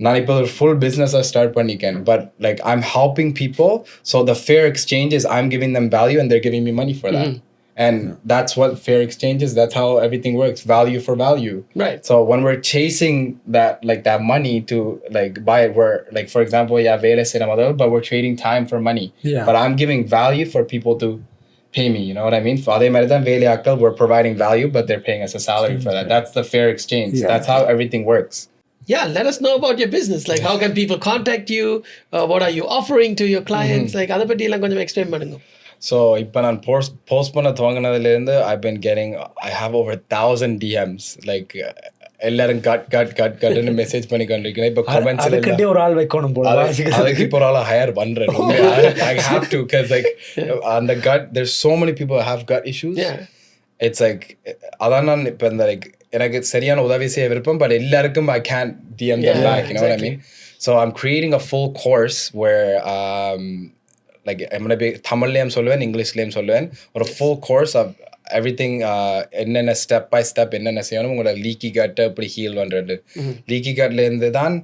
நான் இப்போ ஒரு full business start பண்ணிக்கேன், but like I'm helping people, so the fair exchange is I'm giving them value and they're giving me money for that. And that's what fair exchange is. That's how everything works. Value for value. Right. So when we're chasing that money to like buy it, we're like, for example, but we're trading time for money. But I'm giving value for people to pay me. You know what I mean? We're providing value, but they're paying us a salary for that. That's the fair exchange. That's how everything works. Yeah, let us know about your business. Like, how can people contact you? What are you offering to your clients? Like, அதை பற்றி எல்லாம் கொஞ்சம் explain பண்ணுங்க. So இப்போ நான் post பண்ண துவங்கினதுலேருந்து I've been getting, I have over 1,000 DMs. Like எல்லாரும் கட்னு message பண்ணி கொண்டிருக்கிறேன். இப்போ கமெண்ட்ஸ் அதுக்கிட்டே ஒரு ஆள் வைக்கணும் போல. அதுக்கு இப்போ ஒரு ஆள் ஹையர் பண்றேன். I have to because like on the gut there's so many people who have gut issues. It's like அதான் நான் இப்போ இந்த like எனக்கு சரியான உதவி செய்ய விருப்பம், but எல்லாருக்கும் I can't DM them back, you know what I mean? So I'm creating a full course where like I'm going to be தமிழ்லயும் சொல்லுவேன் இங்கிலீஷ்லயும் சொல்லுவேன், ஒரு full course of everything, என்னென்ன ஸ்டெப் பை ஸ்டெப் என்னென்ன செய்யணும், உங்களோட லீக்கி கட்டை எப்படி ஹீல் பண்ணுறது, லீக்கி கட்லேருந்து தான்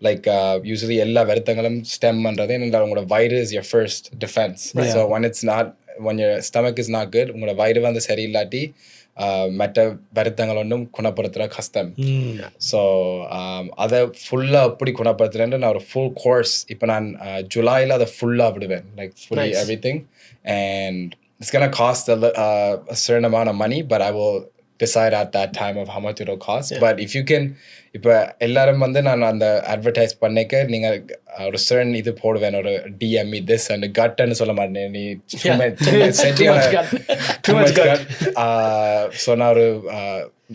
லைக் யூஸ்வலி எல்லா வருத்தங்களும் ஸ்டெம் பண்ணுறது. என்னென்ன உங்களோட வயிறு is your first defense. So when your stomach is not good, உங்களோட வயிறு வந்து சரியில்லாட்டி மற்ற வருத்தங்கள் ஒன்றும் குணப்படுத்துகிற கஷ்டம். ஸோ அதை ஃபுல்லாக எப்படி குணப்படுத்துறேன்னு நான் ஒரு ஃபுல் கோர்ஸ் இப்போ நான் ஜூலையில் அதை ஃபுல்லாக விடுவேன், like fully everything. And it's gonna cost a certain amount of money, but I will decide at that time of how much it'll cost. But if you can, இப்போ எல்லாரும் வந்து நான் அந்த அட்வர்டைஸ் பண்ணிக்க நீங்கள் ஒரு certain இது போடுவேன், ஒரு DM this and கட்டுன்னு சொல்ல மாட்டேன், நீ ஸோ நான் ஒரு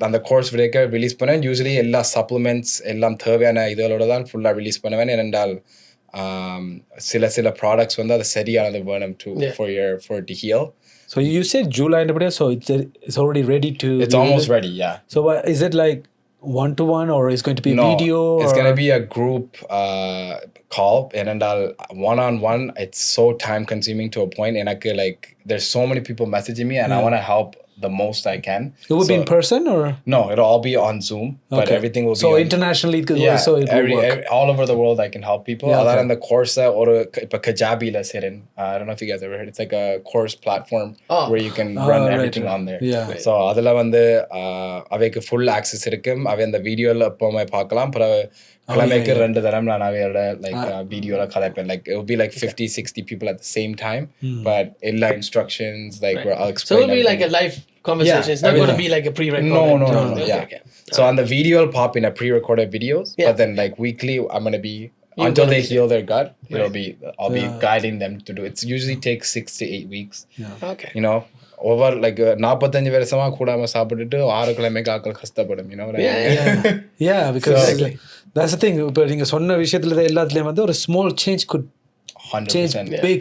அந்த கோர்ஸ் ரிலீஸ் பண்ணேன். யூஸ்வலி எல்லா சப்ளிமெண்ட்ஸ் எல்லாம் தேவையான இதோட தான் ஃபுல்லாக ரிலீஸ் பண்ணுவேன். ஏனென்றால் சில ப்ராடக்ட்ஸ் வந்து அது சரியானது வேணும் for it to heal. So you said July, so it's already ready to. It's almost ready, yeah. So is it like one-to-one or is going to be video? It's going to be a group call, and one-on-one. It's so time-consuming to a point, and like there's so many people messaging me, and I want to help the most I can. It will be in person or? No, it'll all be on Zoom, but everything will be internationally, so it will work. All over the world I can help people. Other than the course or Kajabi la sirin. I don't know if you guys ever heard. It's like a course platform where you can run everything on there. So adala வந்து அவைக்கு full access இருக்கும். அவை அந்த வீடியோல அப்போமே பார்க்கலாம். கிழமைக்கு 2 தரம் நான் அவையோட like வீடியோல கலைப்பேன். Like it will be like 50-60 people at the same time, but எல்லா instructions like where I'll explain. So it will be like a live conversation. It's not going to be like a pre-recorded. No. Okay. So on the video will pop in a pre-recorded videos, but then like weekly I'm going to be until they heal their gut. I'll be guiding them to do it. It usually takes 6 to 8 weeks. Okay. You know, over like 45 வருஷமா கூடாம சாப்பிட்டுட்டு 6 கிழமைக்கு ஆட்கள் கஷ்டப்படும், you know what I mean? Yeah, because that's the thing. இப்போ நீங்க சொன்ன விஷயத்துல எல்லாத்துலயும் வந்து ஒரு small change could 100%. change big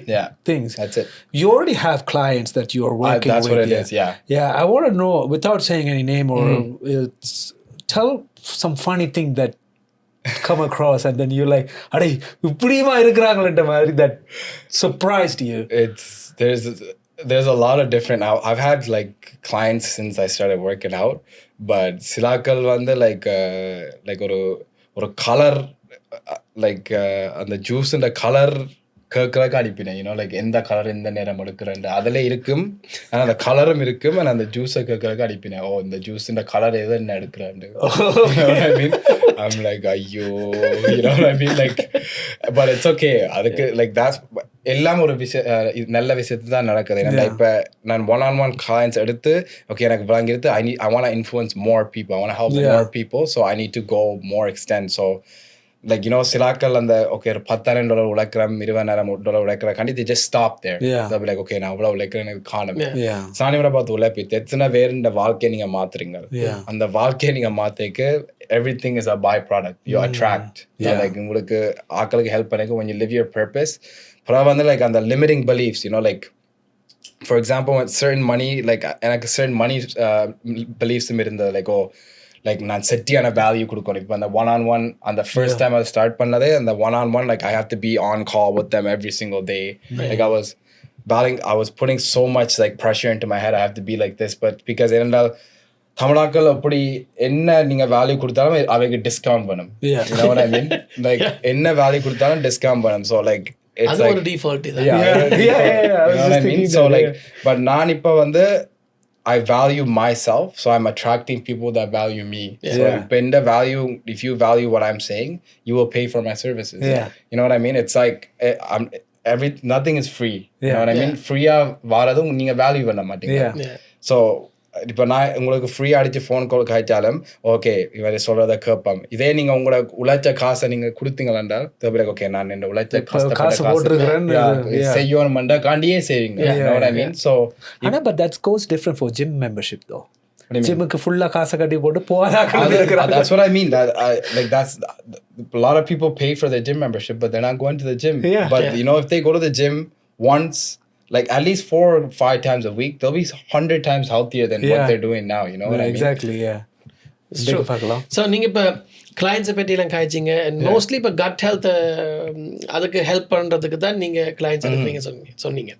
things. That's it. You already have clients that you are working that's with. That's what it is, Yeah, I want to know, without saying any name or tell some funny thing that come across and then you're like, "Adey, இப்படியுமா இருக்கறாங்கன்ற மாதிரி," that surprised you. There's a lot of different. I've had like clients since I started working out, but silakal vande like ஒரு color like அந்த ஜூஸுன்ற colour கேட்கறதுக்கு அனுப்பினேன் you know like எந்த colour எந்த நேரம் எடுக்கிறேன் அதில் இருக்கும் ஆனால் அந்த கலரும் இருக்கும் ஆனால் அந்த ஜூஸை கேட்கறதுக்கு அனுப்பினேன் இந்த ஜூஸுன்ற கலர் எது என்ன எடுக்கிறேன் மீன் ஐம் லைக் ஐயோ mean like but it's okay அதுக்கு லைக் தாஸ் எல்லாம் ஒரு நல்ல விஷயத்து தான் நடக்குது ஏன்னா இப்போ நான் ஒன் கிளைண்ட்ஸ் எடுத்து ஓகே எனக்கு விளங்கிடுது I want to influence more people, I want to help more people, so I need to go more extent. So like சிலாக்கள் அந்த ஓகே $10,000 உழைக்கிறேன் $20,000 உழைக்கிறேன் they just stop there. They'll be like okay நான் அவ்வளோ உழைக்கிறேன் எனக்கு காணுமே சாணிவரை பார்த்து உழைப்பி எத்தனை பேர் இந்த வாழ்க்கையை நீங்க மாத்துறீங்க அந்த வாழ்க்கையை நீங்க மாத்திக்கு everything is a byproduct you attract like உங்களுக்கு ஆட்களுக்கு ஹெல்ப் பண்ணிக்கு when you live your purpose அப்புறம் வந்து like அந்த limiting beliefs like for example when certain money like எனக்கு certain money beliefs இருந்தது like like நான் செட்டியான வேல்யூ கொடுக்கணும் இப்போ அந்த one-on-one அந்த ஃபர்ஸ்ட் டைம் அதை ஸ்டார்ட் பண்ணதே அந்த one-on-one like I have to be on call with them every single day like I was putting so much like pressure into my head I have to be like this but because என்னென்றால் தமிழாக்கள் அப்படி என்ன நீங்க value கொடுத்தாலும் அவைக்கு discount பண்ணும் you know what I mean like என்ன value கொடுத்தாலும் discount பண்ணும் so like it's like ஒரு default you know what I mean so like but நான் இப்போ வந்து I value myself, so I'm attracting people that value me. So if you value what I'm saying, you will pay for my services. You know what I mean? It's like nothing is free. You know what I mean? Free varadum neenga value panna mattinga. So இப்போ நான் உங்களுக்கு ஃப்ரீயாக அடிச்சு phone call காய்ச்சாலும் okay இவரை சொல்கிறத கேட்பாம் இதே நீங்கள் உங்களோட உழைச்ச காசை நீங்கள் கொடுத்தீங்களாண்டா தேவை ஓகே நான் என்ன உழைச்ச காசு செய்யணும்டா காண்டியே செய்வீங்க ஸோ ஆனால் but that's goes different for gym membership though ஜிம்முக்கு ஃபுல்லாக காசை கட்டி போட்டு போகிறாங்க that's what I mean like that's a lot of people pay for their gym membership but they're not going to the gym but if they go to the gym once like at least 4 or 5 times a week they'll be 100 times healthier than what they're doing now you know what I mean exactly it's true so நீங்க இப்ப clients பத்தி எல்லாம் காய்ச்சிங்க and mostly இப்ப gut health அதுக்கு help பண்றதுக்கு தான் நீங்க clients அனுப்புவீங்க சொன்னீங்க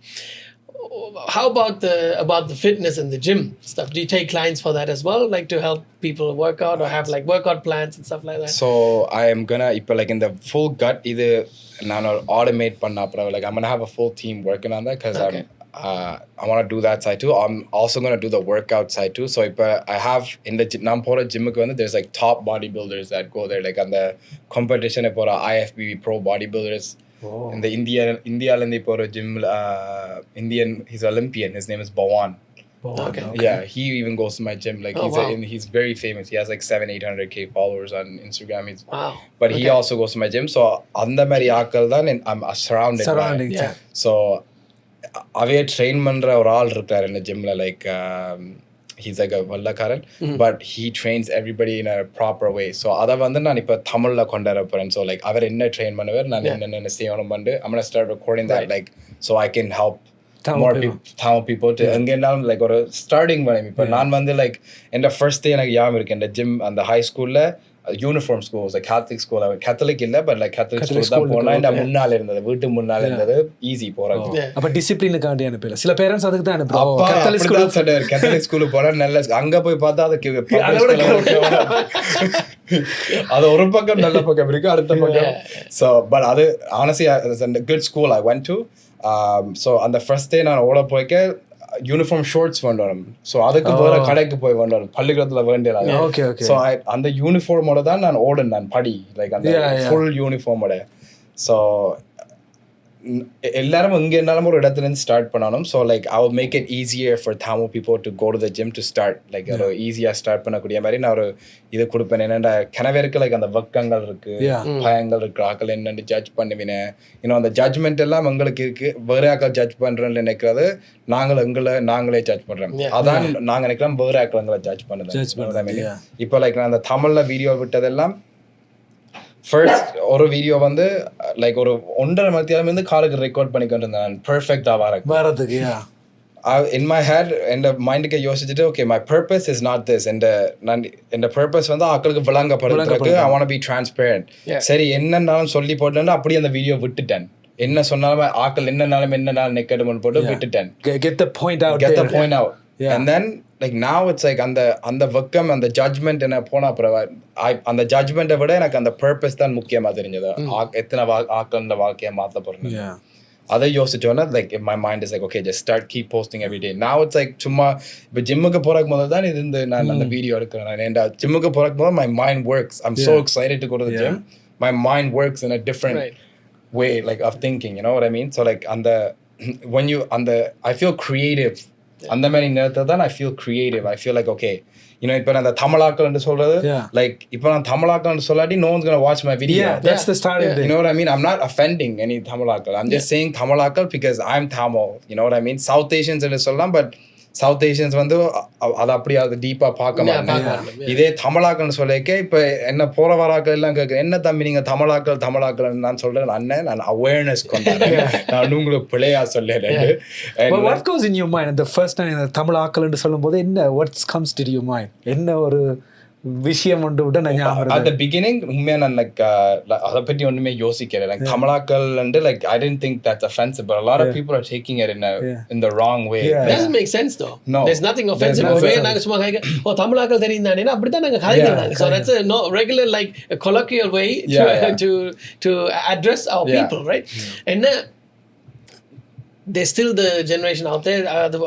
how about the fitness and the gym stuff do you take clients for that as well like to help people work out or have like workout plans and stuff like that so I am gonna like in the full gut either நான் automate பண்ண அப்புறம் like I'm gonna have a full team working on that because I want to do that side too. I'm also going to do the workout side too. So if I have in the நான் போற ஜிம்முக்கு வந்து there's like top bodybuilders that go there like அந்த competition போற IFBB pro bodybuilders in the India இருந்து போற gym Indian he's Olympian his name is Bhawan. Okay. Yeah, he even goes to my gym. Like he's very famous. He has like 700-800K followers on Instagram. But he also goes to my gym. So andha mari aakal dhan I'm surrounded by. So avey train பண்ற ஒரு ஆள் இருக்கார் இந்த ஜிம்ல like he's like a vallakaran but he trains everybody in a proper way. So adha vandu nan ipo Tamil கொண்டு வர போறேன். So like அவர் என்ன train பண்ணுவார் நான் என்ன செய்யணும் பண்ணு I'm going to start recording that like so I can help Tamil people to எங்கேனாலும் like ஒரு ஸ்டார்டிங் பண்ணி இப்போ நான் வந்து like இந்த ஃபர்ஸ்ட் டே எனக்கு ஞாபகம் இருக்கு இந்த ஜிம் அந்த ஹை ஸ்கூல்ல uniform school Catholic school Catholic இல்லை பட் லைக் கேத்தலிக் ஸ்கூல் தான் போனால் இந்த முன்னால் இருந்தது வீட்டு முன்னால் இருந்தது ஈஸி போகிறது அப்போ டிசிப்ளினுக்காண்டி அனுப்பல சில பேரண்ட்ஸ் அதுக்கு தான் அனுப்புறோம் கேத்தலிக் ஸ்கூலுக்கு போனால் நல்ல அங்கே போய் பார்த்தா அது ஒரு பக்கம் நல்ல பக்கம் இருக்கு அடுத்த பக்கம் ஸோ பட் அது honestly good school I went to so அந்த ஃபர்ஸ்ட் டே நான் ஓட போய்க்க யூனிஃபார்ம் ஷோர்ட்ஸ் வேண்டணும் ஸோ அதுக்கு போகிற கடைக்கு போய் வேண்டணும் பள்ளிக்கூடத்தில் வேண்டியது ஸோ அந்த யூனிஃபார்மோட தான் நான் ஓடுனேன் நான் படி லைக் அந்த ஃபுல் யூனிஃபார்மோட ஸோ எல்லாரும் இங்கே இருந்தாலும் ஒரு இடத்துலேருந்து ஸ்டார்ட் பண்ணணும் so like I will make it easier for Tamil people to go to the gym to start like ஒரு ஈஸியாக ஸ்டார்ட் பண்ணக்கூடிய மாதிரி நான் ஒரு இது கொடுப்பேன் என்னென்ன கிணவேருக்கு லைக் அந்த வக்கங்கள் இருக்கு பயங்கள் இருக்கு ஆக்கள் என்னென்னு ஜட்ஜ் பண்ணுவேன் இன்னும் அந்த ஜட்ஜ்மெண்ட் எல்லாம் எங்களுக்கு இருக்கு வேற ஆக்கள் ஜட்ஜ் பண்ணுறோன்னு நினைக்கிறது நாங்களே ஜட்ஜ் பண்ணுறோம் அதான் நாங்கள் நினைக்கிறோம் வேற ஆக்கள் எங்களை ஜட்ஜ் பண்ணுறேன் இப்போ லைக் நான் அந்த தமிழில் வீடியோ விட்டதெல்லாம் ஃபர்ஸ்ட் ஒரு வீடியோ வந்து லைக் ஒரு 1.5 மணித்தியாலம் இருந்து காலுக்கு ரெக்கார்ட் பண்ணிக்கிட்டு இருந்தேன் பர்ஃபெக்டாக வரதுக்கு in my head என் மைண்டுக்கு யோசிச்சுட்டு okay my purpose is not this N purpose வந்து ஆக்களுக்கு விளங்கப்படுறதுக்கு I want to be transparent சரி என்னன்னாலும் சொல்லி போட்டேன்னா அப்படியே அந்த வீடியோ விட்டுட்டேன் என்ன சொன்னாலும் ஆக்கள் என்னன்னாலும் நெக்கடுமன் போட்டு விட்டுட்டேன் get the point out Yeah. And then like now it's like அந்த வெக்கம் அந்த ஜட்ஜ்மெண்ட் என்ன போன அப்புறம் அந்த ஜட்ஜ்மெண்ட்டை விட எனக்கு அந்த பர்பஸ் தான் முக்கியமா தெரிஞ்சது. எத்தனை ஆக்கள் வாழ்க்கையை மாற்ற போறேன் அதை யோசிச்சோன்னா like my mind is like okay just start keep posting every day. Now it's like சும்மா இப்போ ஜிம்முக்கு போறதுக்கு முதல் தான் இருந்து நான் அந்த வீடியோ எடுக்கிறேன். நான் ஜிம்முக்கு போறதுக்கு முதல் my mind works. I'm so excited to go to the gym. My mind works in a different way like of thinking, you know what I mean? So like when you I feel creative. அந்த மாதிரி நேரத்தில் தான் I feel creative. I feel like okay, you know, இப்போ நான் அந்த தமிழாக்கள்னு சொல்றது like இப்போ நான் தமிழாக்கள்னு சொல்லாட்டி no one's gonna watch my video. Yeah, that's the starting thing. You know what I mean? I'm not offending any தமிழாக்கள். I'm just saying தமிழாக்கள் because I'm Tamil. You know what I mean? South Asians ன்னு சொல்லலாம், but South Asians வந்து அதை அப்படி அது டீப்பாக பார்க்க மாட்டேன். இதே தமிழாக்கள்னு சொல்லிக்க இப்போ என்ன போற வராக்கள் எல்லாம் கேட்குறேன், என்ன தம்பி நீங்கள் தமிழாக்கள் நான் சொல்றேன் அண்ணன், நான் அவேர்னஸ் கொண்டாடுறேன், நான் உங்களுக்கு பிள்ளையா சொல்லிடுறேன். What goes in your mind the first time தமிழாக்கள்னு சொல்லும் போது என்ன what comes to your mind? என்ன ஒரு விஷயம் ஒன்று விட நான் ஞாபகம் at the beginning உண்மையா நான் like அதை பற்றி ஒண்ணுமே யோசிக்கிறேன். like தமிழாக்கள் and like I didn't think that's offensive, but a lot of people are taking it in the wrong way. It doesn't make sense though. No, there's nothing offensive. நாங்க சும்மா கேக்க தமிழாக்கள் தெரியுதானே அப்படிதான் நாங்க கதைக்கிறாங்க. So that's a no regular like a colloquial way to address our people, right? And there's still the generation out there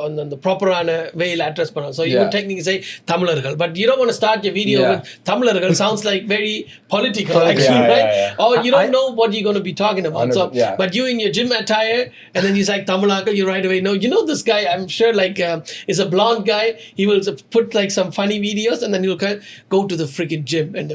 on the proper way to address panna. So you would technically say Tamilargal, but you don't want to start your video with Tamilargal. Sounds like very political actually, right? Or you don't know what you're going to be talking about. So but you in your gym attire and then you say Tamilargal, you right away know, you know, this guy I'm sure like is a blonde guy. He will put like some funny videos and then he'll go to the freaking gym and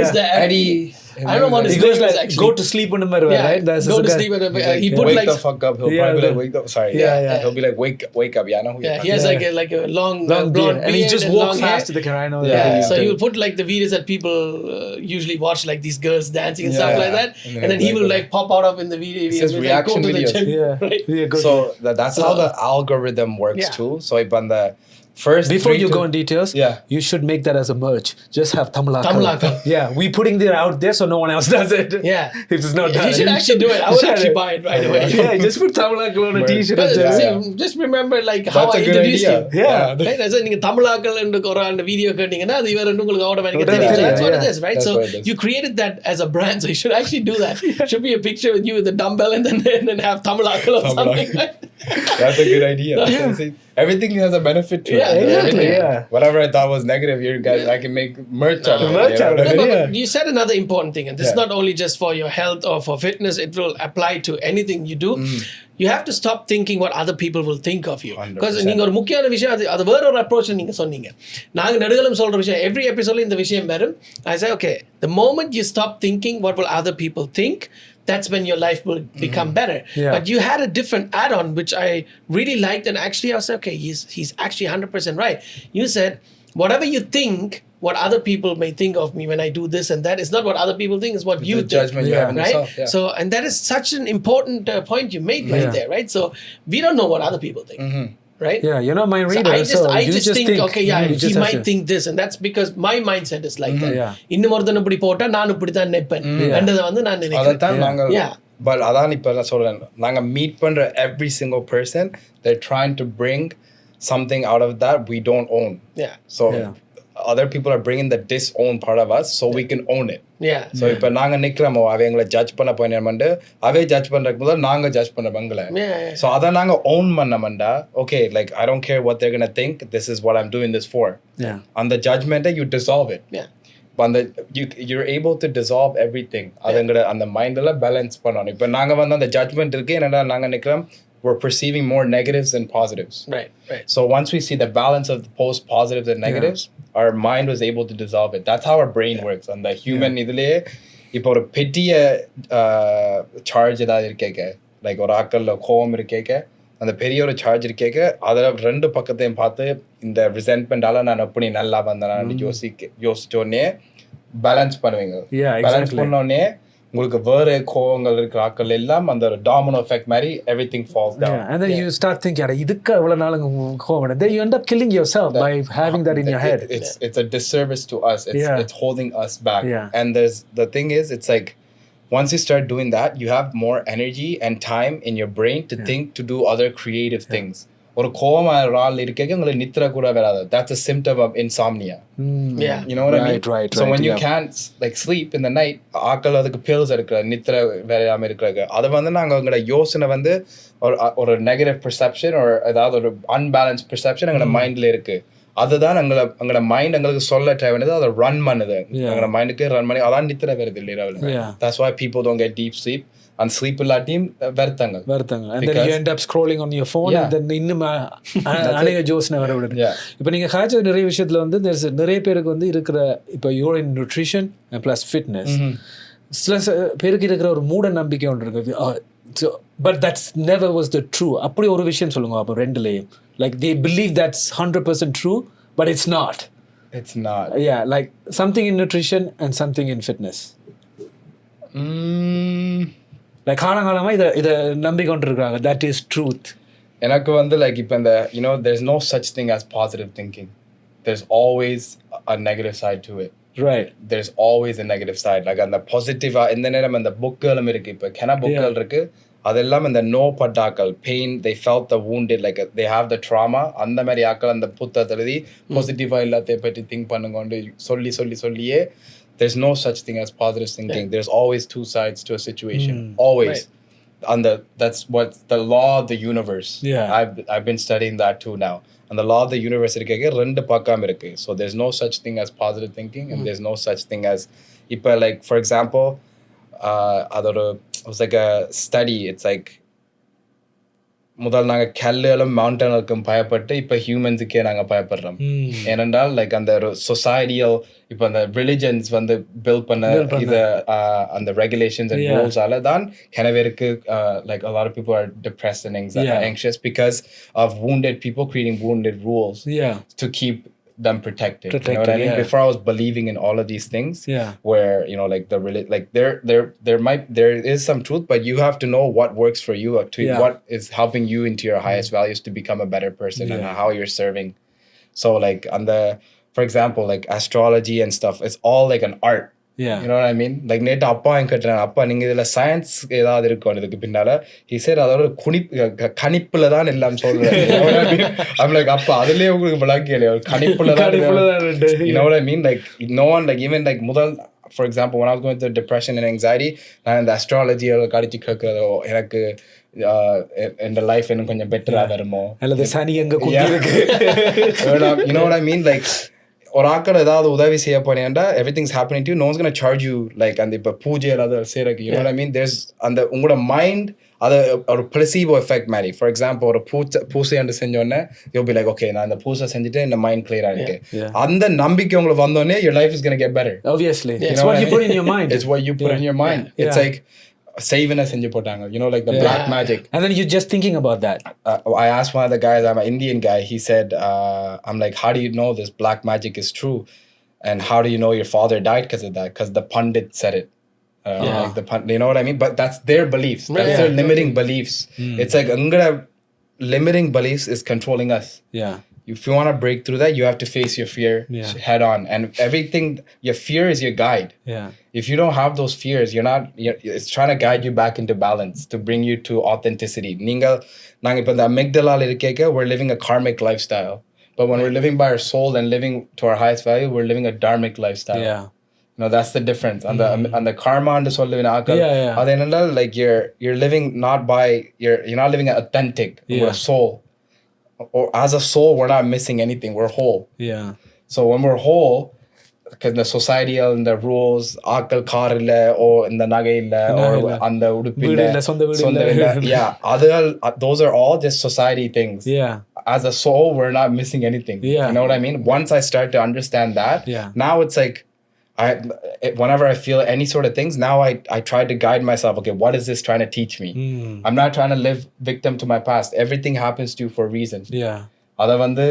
use the Eddie. I don't know what his name is actually. Go to sleep on the mirror, right? That's go to sleep and he put wake like the fuck up. He'll probably be like wake up. Sorry. He'll be like wake up. Yeah, I know who you're he has like a long blonde beard and he just walks fast to the camera. I know that. So he will put like the videos that people usually watch, like these girls dancing and stuff like that, and then he will like pop out of in the video. He says reaction videos. Right? So that's how the algorithm works too. So if on the first before you go in details, you should make that as a merch. Just have Tamilakal. Yeah, we putting it out there so no one else does it. Yeah, if it's not done, you should actually do it. I would actually buy it right away. Yeah, just put Tamilakal on a t-shirt. Just remember like how I introduced you. Yeah, right. As நீங்க தமிழாக்கள் ன்னு ஒரு அந்த video கேட்டீங்கன்னா அது இவர உங்களுக்கு ஆட்டோமேட்டிக்கா தெரியும். That's what it is, right? So you created that as a brand, so you should actually do that. Should be a picture with you with a dumbbell and then have தமிழாக்கள் or something. That's a good idea. Everything has a benefit to it. Exactly. Whatever I thought was negative, you guys, I can make merch out of it. You said another important thing, and this is not only just for your health or for fitness, it will apply to anything you do. You have to stop thinking what other people will think of you. Because நீங்க ஒரு முக்கியமான விஷயம் அது வேற ஒரு approach நீங்க சொன்னீங்க. நாங்க நடுகளும் சொல்ற விஷயம் every episode இந்த விஷயம் வரும். I say okay, the moment you stop thinking what will other people think, that's when your life will become better. But you had a different add-on which I really liked, and actually I was like, okay, he's actually 100% right. You said whatever you think, what other people may think of me when I do this and that is not what other people think, is what you think. Judgment you have in right? yourself. So and that is such an important point you made right there, right? So we don't know what other people think. Right? Yeah, you're not my reader. So I just think okay, he might think this, and that's because my mindset is like that. இன்னும் ஒருத்தன் இப்படி போட்டா நான் இப்படி தான் நினைப்பேன் என்றத வந்து நான் நினைக்கிறேன். But அதான் இப்ப நான் சொல்றேன், நாங்க மீட் பண்ற every single person, they're trying to bring something out of that we don't own. So other people are bringing the disown part of us so we can own it. So இப்ப நாங்க நிக்கிறோமோ அவங்களை judge பண்ண போயினமண்டு அவே judge பண்றதுக்கு முதல்ல நாங்க judge பண்ண பங்கள. So அத நாங்க own பண்ணமண்டா okay, like I don't care what they're going to think, this is what I'm doing this for. On the judgment you dissolve it. But you're able to dissolve everything. அதங்கட அந்த மைண்ட்ல balance பண்ணனும். இப்ப நாங்க வந்து அந்த judgement இருக்கு என்னடா நாங்க நிக்கிறோம், we're perceiving more negatives than positives. Right. So once we see the balance of both positives and negatives, our mind was able to dissolve it. That's how our brain works. And the human idle இப்போ ஒரு பெரிய charge ஏதாவது இருக்கேக்க, like ஒரு ஆக்கல்ல கோவம் இருக்கேக்க, அந்த பெரிய ஒரு charge இருக்கேக்க அதில் ரெண்டு பக்கத்தையும் பார்த்து இந்த ரிசென்ட்மெண்டால நான் எப்படி நல்லா வந்தேன் யோசிச்சோடனே பேலன்ஸ் பண்ணுவீங்க. பேலன்ஸ் பண்ணோடனே உங்களுக்கு வேற கோவங்கள் இருக்கிற ஆக்கள் எல்லாம் அந்த domino effect மாதிரி everything falls down. And then you start thinking இதுக்கு எவ்வளவு நாள் கோவம், then you end up killing yourself by having that in your head. It's a disservice to us. It's holding us back. And the thing is, it's like once you start doing that, you have more energy and time in your brain to think, to do other creative things. ஒரு கோவமா ஒரு ஆள் இருக்க உங்களுக்கு நித்திர கூட வராது. That's a symptom of insomnia. Yeah. You know what I mean? Right, So when you yeah. can't like sleep in the night, ஆக்கள் அதுக்கு pills எடுக்கிற நித்திர வராம இருக்கிறது. அது வந்து நாங்க உங்களோட யோசனை வந்து ஒரு நெகட்டிவ் பெர்செப்ஷன் ஒரு ஏதாவது ஒரு அன்பேலன்ஸ் பெர்செப்ஷன் எங்களோட மைண்ட்ல இருக்கு. அதுதான் எங்களோட மைண்ட் எங்களுக்கு சொல்ல தேவையானது அதை ரன் பண்ணுது. எங்களோட மைண்டுக்கு ரன் பண்ணி அதான் நித்திர வருது இல்லையா? That's why people don't get deep sleep. And sleep இல்லாட்டியும் வருத்தாங்க. And then you end up scrolling on your phone and then இன்னும் அநேக ஜோஸ்னை வர விடுது. இப்போ நீங்கள் காய்ச்ச நிறைய விஷயத்தில் வந்து நிறைய பேருக்கு வந்து இருக்கிற இப்போ your in nutrition plus fitness சில பேருக்கு இருக்கிற ஒரு மூட நம்பிக்கை ஒன்று இருக்குது. But that's never was the true. அப்படி ஒரு விஷயம் சொல்லுங்க அப்போ ரெண்டுலேயும். Like they believe that's 100% true, but it's not. It's not. Yeah, like something in nutrition and something in fitness. Like காலங்காலமா இதை நம்பி கொண்டிருக்காங்க. That is truth. எனக்கு வந்து like இப்போ இந்த there's no such thing as positive thinking. There's always a negative side to it. Right. There's always a negative side. Like அந்த positive இந்த நேரம் அந்த புக்குகளும் இருக்கு. இப்போ கென புக்குகள் இருக்கு. அதெல்லாம் இந்த நோ பட்டாக்கள் pain they felt the wounded like they have the trauma அந்த மாதிரி ஆக்கள் அந்த புத்தகத்தை எழுதி பாசிட்டிவா எல்லாத்தையும் பற்றி திங்க் பண்ணுங்க சொல்லியே there's no such thing as positive thinking. There's always two sides to a situation. Always. Right. And that's what the law of the universe. Yeah. I've been studying that too now. And the law of the universe irukku rendu pakkam irukku. So there's no such thing as positive thinking and there's no such thing as ipa like for example it was like a study. It's like முதல் நாங்கள் கல்லுகளும் மவுண்டனுக்கும் பயப்பட்டு இப்போ ஹியூமன்ஸுக்கே நாங்கள் பயப்படுறோம். ஏனென்றால் like அந்த ஒரு societal இப்போ அந்த ரிலிஜன்ஸ் வந்து பில்ட் பண்ண இதை அந்த ரெகுலேஷன்ஸ் அண்ட் ரூல்ஸால தான் கனவேருக்கு like a lot of people are depressed and anxious because of wounded people creating wounded rules to keep them protected. You know what I mean? Yeah. Before I was believing in all of these things, where like like there is some truth, but you have to know what works for you, what is helping you into your highest values to become a better person and how you're serving. So like for example, like astrology and stuff, it's all like an art. Yeah. You know what I mean? Like நேற்று அப்பா என்கிட்ட அப்பா நீங்கள் இதில் science ஏதாவது இருக்கும் இதுக்கு பின்னால he said அதோட கணிப்புல தான் எல்லாம் சொல்றேன். I'm like அப்பா அதுலயே உங்களுக்கு விளக்கியலையோ கணிப்புல தான். You know what I mean? Like no one like even like முதல் for example when I was going through depression and anxiety நான் இந்த astrology கடிச்சு கேட்கறதோ எனக்கு இந்த லைஃப் இன்னும் கொஞ்சம் பெட்டரா வருமோ அல்லது சனி எங்க குத்தி இருக்கு. You know what I mean? Like ஒரு ஆக்கள் ஏதாவது உதவி செய்ய போனேன்டா everything's happening to you, no one's going to charge you like அந்த இப்போ பூஜை ஏதாவது செய்யறதுக்கு. You know what I mean? There's அந்த உங்களோட மைண்ட் அது ஒரு பிளசிபோ எஃபெக்ட் மாதிரி. ஃபார் எக்ஸாம்பிள் ஒரு பூசையாண்டு செஞ்சோடனே you'll be like okay நான் அந்த பூசை செஞ்சுட்டு இந்த மைண்ட் கிளியரா இருக்கு. அந்த நம்பிக்கை உங்களுக்கு வந்தோடனே your life is going to get better. Obviously. It's what you put in your mind. It's what you put in your mind. It's like saving செஞ்சு போட்டாங்க, like the black magic. And then you're just thinking about that. I asked one of the guys, I'm an Indian guy, he said I'm like, how do you know this black magic is true and how do you know your father died because of that? Because the pundit said it. Like you know what I mean? But that's their beliefs. That's their limiting beliefs. It's like limiting beliefs is controlling us. If you want to break through that, you have to face your fear head on. And everything, your fear is your guide. If you don't have those fears, it's trying to guide you back into balance, to bring you to authenticity. Naanga ipo the amygdala irukeka, we're living a karmic lifestyle. But when we're living by our soul and living to our highest value, we're living a dharmic lifestyle. That's the difference. And the karma and the soul living akal. Like you're living not by you're not living authentic. We're a soul. Or as a soul, we're not missing anything. We're whole. So when we're whole, because the society and the rules, akal car illa or in the naga illa or and the udupi illa, those are all just society things. As a soul, we're not missing anything. You know what I mean? Once I start to understand that, now it's like whenever I feel any sort of things, now I try to guide myself. Okay, what is this trying to teach me? I'm not trying to live victim to my past. Everything happens to you for a reason. அதை வந்து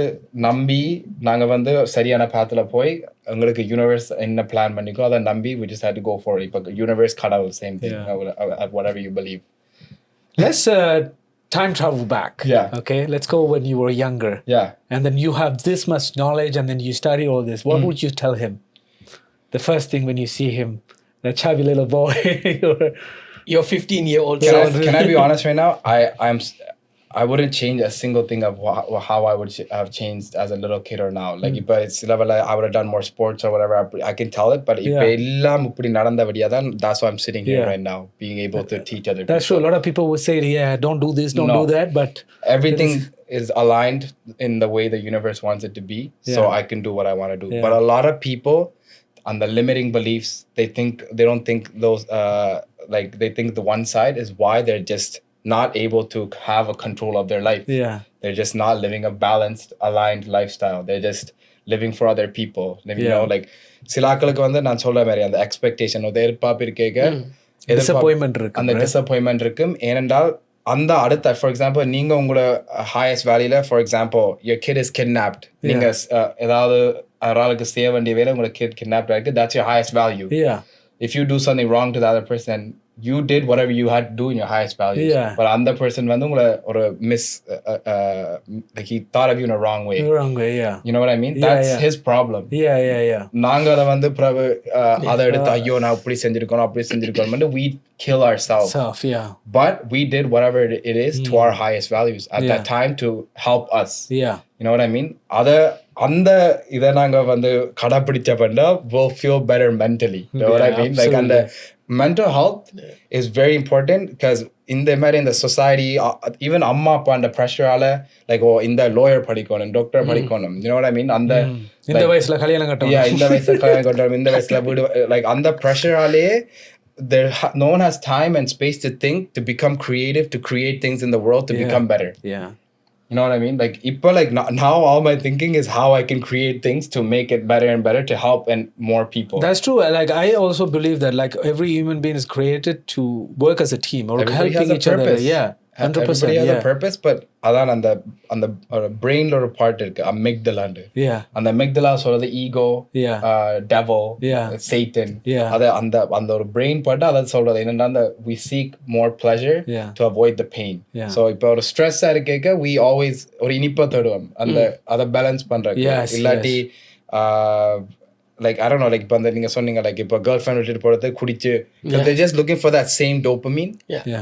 நம்பி நாங்கள் வந்து சரியான பாத்தில் போய் எங்களுக்கு universe என்ன பிளான் பண்ணிக்கோ அதை நம்பி we just had to go for it. இப்போ யூனிவர்ஸ் கடவுள் same thing. Whatever you believe. Let's time travel back. Okay, let's go when you were younger. And then you have this much knowledge and then you study all this. What would you tell him? The first thing when you see him, that chubby little boy. You're 15-year-old. Can I be honest right now? I wouldn't change a single thing of how I would have changed as a little kid or now. Like, if it's level, I would have done more sports or whatever. I can tell it. But that's why I'm sitting here right now, being able to teach other people. That's true. A lot of people would say, yeah, don't do this, don't do that. But everything is aligned in the way the universe wants it to be. So I can do what I want to do. But a lot of people, on the limiting beliefs, they don't think those, like, they think the one side is why they're just not able to have a control of their life. Yeah. They're just not living a balanced, aligned lifestyle. They're just living for other people. You know, like, சிலாக்களுக்கு வந்து நான் சொல்ற மாதிரி அந்த expectation ஒரு எதிர்பார்ப்பு இருக்கேங்க, அந்த disappointment இருக்கும். ஏனென்றால் அந்த அடுத்த, ஃபார் எக்ஸாம்பிள், நீங்க உங்களோட ஹையஸ்ட் வேல்யூல, for example, your kid is kidnapped, நீங்க ஏதாவது ஆளுக்கு செய்ய வேண்டிய வேலை உங்களோட kid kidnapped ஆயிருக்கு, that's your highest value. If you do something wrong to the other person, you did whatever you had to do in your highest values. But அந்த person வந்து உங்களை ஒரு like he thought of you in a wrong way. You know what I mean? That's his problem. நாங்க அதை வந்து அதை எடுத்து ஐயோ நான் அப்படி செஞ்சிருக்கோம் we kill ourselves. But we did whatever it is to our highest values at that time to help us. You know what I mean? அந்த இதை நாங்க வந்து கடைப்பிடிச்ச பண்ணா we'll feel better mentally. You know what I mean? Like, அந்த mental health is very important because இந்த மாதிரி இந்த society, even அம்மா அப்பா அந்த ப்ரெஷரால, லைக் இந்த லாயர் படிக்கணும், டாக்டர் படிக்கணும், you know what I mean? அந்த இந்த வயசுல கல்யாணம் கட்டணும், இந்த வயசுல கல்யாணம் கட்டணும், இந்த வயசுல வீடு, like அந்த ப்ரெஷராலே no one has time and space to think, to become creative, to create things in the world, to become better. You know what I mean? Like, now all my thinking is how I can create things to make it better and better to help and more people. That's true. Like, I also believe that, like, every human being is created to work as a team or everybody helping each other. 100%. Everybody has a purpose, but அதான் அந்த brainல ஒரு part இருக்கு, amygdala. அந்த amygdala சொல்றது ego, devil, Satan. அது அந்த ஒரு brain part அத சொல்றது என்னன்னா, we seek more pleasure to avoid the pain. So இப்போ ஒரு stress இருக்கேக்க we always ஒரு இனிப்பை தேடுவோம், அதை பேலன்ஸ் பண்றதுக்கு. இல்லாட்டி like, I don't know, like, இப்போ நீங்க சொன்னீங்க, like, இப்போ கேர்ள் ஃப்ரெண்ட் விட்டுட்டு போறது குடிச்சு, they're just looking for that same dopamine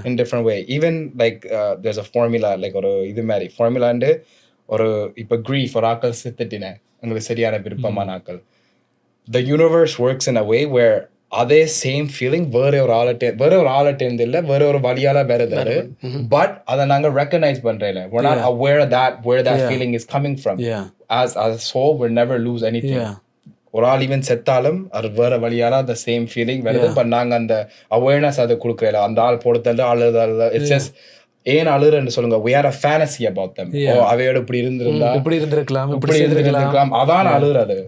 in different way. Even like there's a formula, like ஒரு இது மாதிரி ஃபார்முலாண்டு ஒரு இப்போ grief ஒரு ஆக்கள் செத்துட்டினேன், உங்களுக்கு சரியான விருப்பமான ஆக்கள், the universe works in a way where அதே சேம் ஃபீலிங் வேற ஒரு ஆளட்டேந்து இல்லை, வேற ஒரு வழியால வருது, பட் அதை நாங்கள் ரெக்கக்னைஸ் பண்றேன். we're not aware of that, where that feeling is coming from. As a soul, we'll never lose anything. ஒரு ஆள் ஈவன் செத்தாலும் அது வேற வழியால அந்த சேம் ஃபீலிங் வருது, பட் நாங்க அந்த அவேர்னஸ் அதை கொடுக்கல. அந்த ஆள் போடுதல்ல அழுதல்ல, இட்ஸ் ஜஸ்ட் ஏன் அழுறன்னு சொல்லுங்க, we had a fantasy about them. அவையோட இப்படி இருந்திருக்கலாம், அதான் அழுறது.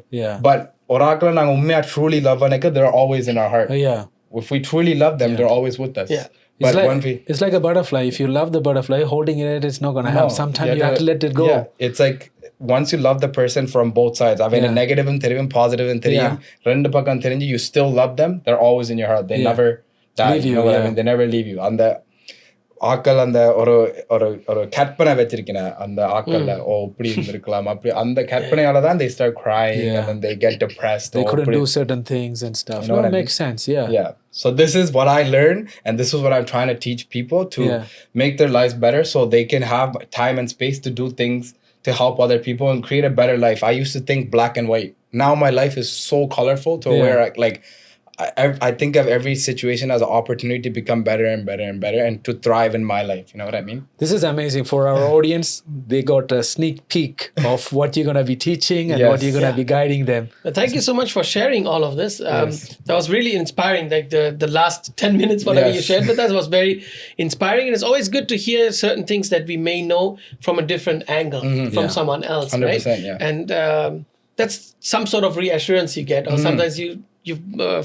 பட் ஒரு ஆக்களை நாங்க உண்மையா truly love பண்ணக்கு, they're always in our heart. If we truly love them, they're always with us. But it's like a butterfly. If you love the butterfly, holding it is not going to help. Sometimes you have to let it go. It's like once you love the person from both sides, avena negative and theriyum, positive and theriyum, rendu pakkam therinju, you still love them, they're always in your heart. They never die. You know what I mean? They never leave you. And the ஆக்கள் அந்த ஒரு கற்பனை வச்சிருக்கேன் அந்த ஆக்கள்ல, இப்படி இருந்திருக்கலாம் அப்படி, அந்த கற்பனையால தான் they start crying and then they get depressed. They couldn't do certain things and stuff. You know what makes sense. So this is what I learned, and this is what I'm trying to teach people to make their lives better, so they can have time and space to do things to help other people and create a better life. I used to think black and white. Now my life is so colorful to where I think of every situation as an opportunity to become better and better and better and to thrive in my life. You know what I mean? This is amazing. For our audience, they got a sneak peek of what you're going to be teaching and what you're going to be guiding them. Thank you so much for sharing all of this. That was really inspiring. Like the last 10 minutes, whatever you shared with us was very inspiring. And it's always good to hear certain things that we may know from a different angle from someone else. 100%, right? And that's some sort of reassurance you get, or sometimes you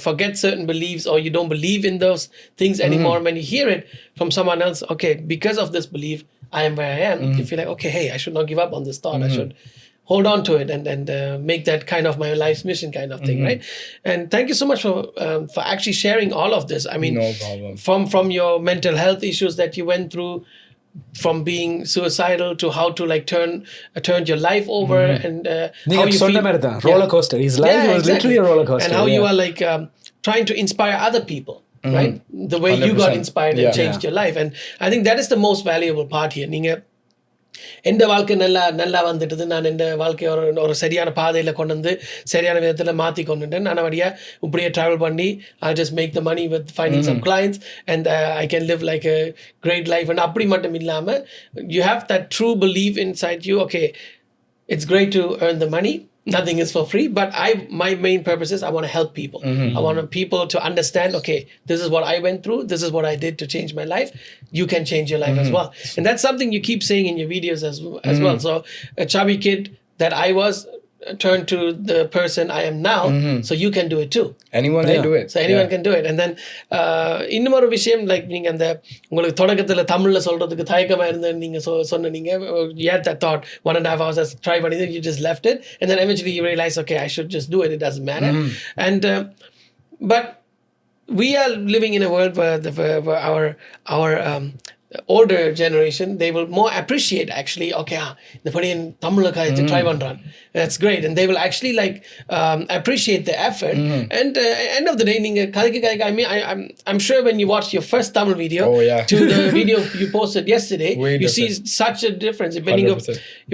forget certain beliefs, or you don't believe in those things anymore. When you hear it from someone else, okay, because of this belief, I am where I am. You feel like, okay, hey, I should not give up on this thought. I should hold on to it and make that kind of my life's mission kind of thing, right? And thank you so much for actually sharing all of this. I mean, no problem. From your mental health issues that you went through, from being suicidal to how to like turn your life over, and how you feel roller coaster. His life was literally a roller coaster, and how you are like trying to inspire other people, right? The way you got inspired and changed your life, and I think that is the most valuable part here. நீங்க எந்த வாழ்க்கை நல்லா வந்துட்டுது, நான் எந்த வாழ்க்கையை ஒரு சரியான பாதையில் கொண்டு வந்து சரியான விதத்தில் மாற்றி கொண்டுட்டேன். நான் வழியாக இப்படியே ட்ராவல் பண்ணி I just make the money with finding some clients and I can live like a great life. And அப்படி மட்டும் இல்லாமல் you have that true believe inside you. Okay, it's great to earn the money. Nothing is for free, but my main purpose is I want to help people. I want people to understand, okay, this is what I went through. This is what I did to change my life. You can change your life as well. And that's something you keep saying in your videos as well. So a chubby kid that I was turned to the person I am now. So you can do it too. Anyone can do it. So anyone can do it. And then இன்னொரு விஷயம், like நீங்கள் அந்த உங்களுக்கு தொடக்கத்தில் தமிழில் சொல்கிறதுக்கு தயக்கமாக இருந்து நீங்கள் சொன்னீங்க, you had that thought 1.5 hours try பண்ணி you just left it and then eventually you realize, okay, I should just do it, it doesn't matter. And but we are living in a world where our older generation, they will more appreciate actually, okay, the படியன் தமிழ்ல காய்ச்சி try பண்றான், that's great, and they will actually like appreciate the effort. And end of the day, நீங்க கதைக்கு I mean I'm sure when you watch your first Tamil video to the video you posted yesterday, you see such a difference.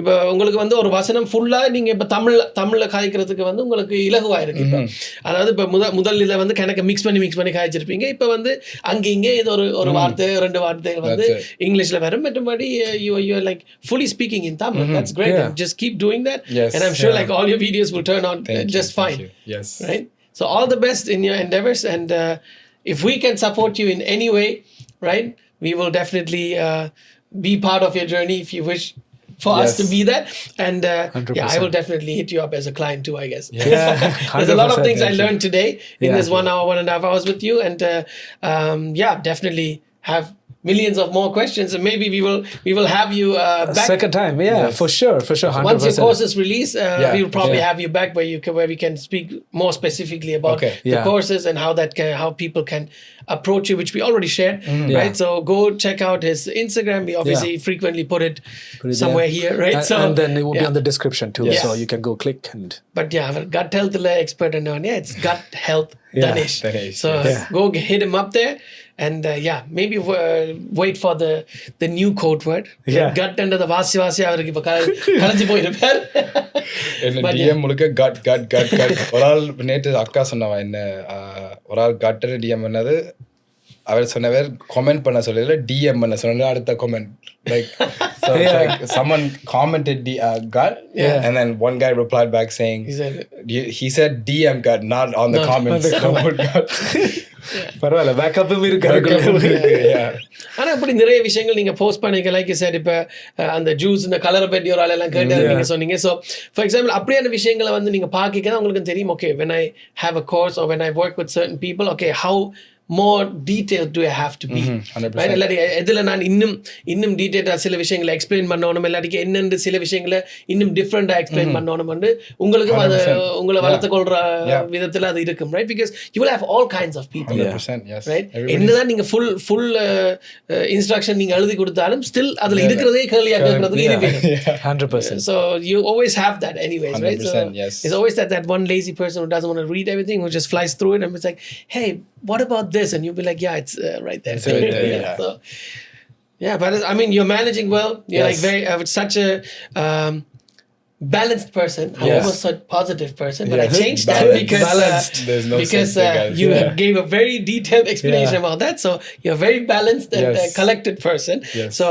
இப்ப உங்களுக்கு வந்து ஒரு வசனம் ஃபுல்லா நீங்க இப்ப தமிழ்ல காய்க்கிறதுக்கு வந்து உங்களுக்கு இலகுவா இருக்கு. இப்ப அதாவது இப்ப முதல்ல வந்து கணக்க மிக்ஸ் பண்ணி காய்ச்சிருப்பீங்க. இப்ப வந்து அங்க இங்க இது ஒரு வார்த்தை 2 வார்த்தைகள் வந்து இங்கிலீஷ்ல வரும். மற்றபடி you are like fully speaking in Tamil. That's great. And just keep doing that. And I'm sure like all your videos will turn out just fine. Yes. Right? So all the best in your endeavors, and if we can support you in any way, right, we will definitely be part of your journey if you wish for us to be that. And yeah, I will definitely hit you up as a client too, I guess. There's a lot of things I learned today in this 1 hour, 1.5 hours with you. And yeah, definitely have millions of more questions, and maybe we will have you back second time. For sure 100%. Once your course is released, we will probably have you back where we can speak more specifically about the courses and how people can approach you, which we already shared. Right, so go check out his Instagram. We obviously frequently put it somewhere here, right? So and then it will be on the description too, so you can go click. And but yeah, our gut health expert and it's gut health Thanesh. So go hit him up there. And yeah, maybe wait for the new code word. Gut and the vasi அவருக்கு இப்ப கலஞ்சி போயிருப்பார். என்ன DM முழுக்க gut ஒரு ஆள் நேற்று அக்கா சொன்னவன் என்ன ஒரு ஆள் gut DM பண்ணது அவர் சொன்னவர் கமெண்ட் பண்ண சொல்லல DM பண்ண சொன்னாரு அடுத்த comment like so like someone commented gut and then one guy replied back saying he said DM gut not on the comments. பரவாயில்ல, பேக்கப்பும் இருக்கு. ஆனா இப்படி நிறைய விஷயங்கள் நீங்க போஸ்ட் பண்ணிக்க, லைக் சார் இப்ப அந்த ஜூஸ் இந்த கலரை பற்றி ஒரு ஆள் எல்லாம் கேட்டு நீங்க சொன்னீங்க. ஸோ ஃபார் எக்ஸாம்பிள் அப்படியான விஷயங்களை வந்து நீங்க பார்க்க உங்களுக்கு தெரியும், okay when I have a course or when I work with certain people, okay, how more detailed do I have to be? Right? இல்லாட்டி எதில் நான் இன்னும் டீட்டெயிலாக சில விஷயங்களை எக்ஸ்பிளைன் பண்ணணும், இல்லாட்டிக்கு என்னென்று சில விஷயங்களை இன்னும் டிஃப்ரெண்டாக எக்ஸ்பிளைன் பண்ணணும்னு உங்களுக்கும் அது உங்களை வளர்த்து கொள்ற விதத்தில் அது இருக்கும். Right, because you will have all kinds of people. Right, என்னதான் நீங்கள் ஃபுல் இன்ஸ்ட்ரக்ஷன் நீங்கள் எழுதி கொடுத்தாலும் ஸ்டில் அதில் இருக்கிறதே கேள்வியாக கேட்கறதுக்கு இருக்கு. 100%. So you always have that anyways, right? So it's always that one lazy person who doesn't want to read everything, who just flies through it and it's like, hey, what about this? And you'll be like, yeah, it's right there. It's right there, yeah. So, yeah, but I mean, you're managing well. You're like very such a balanced person. I almost said positive person, but I changed that because you gave a very detailed explanation about that. So you're a very balanced and collected person. So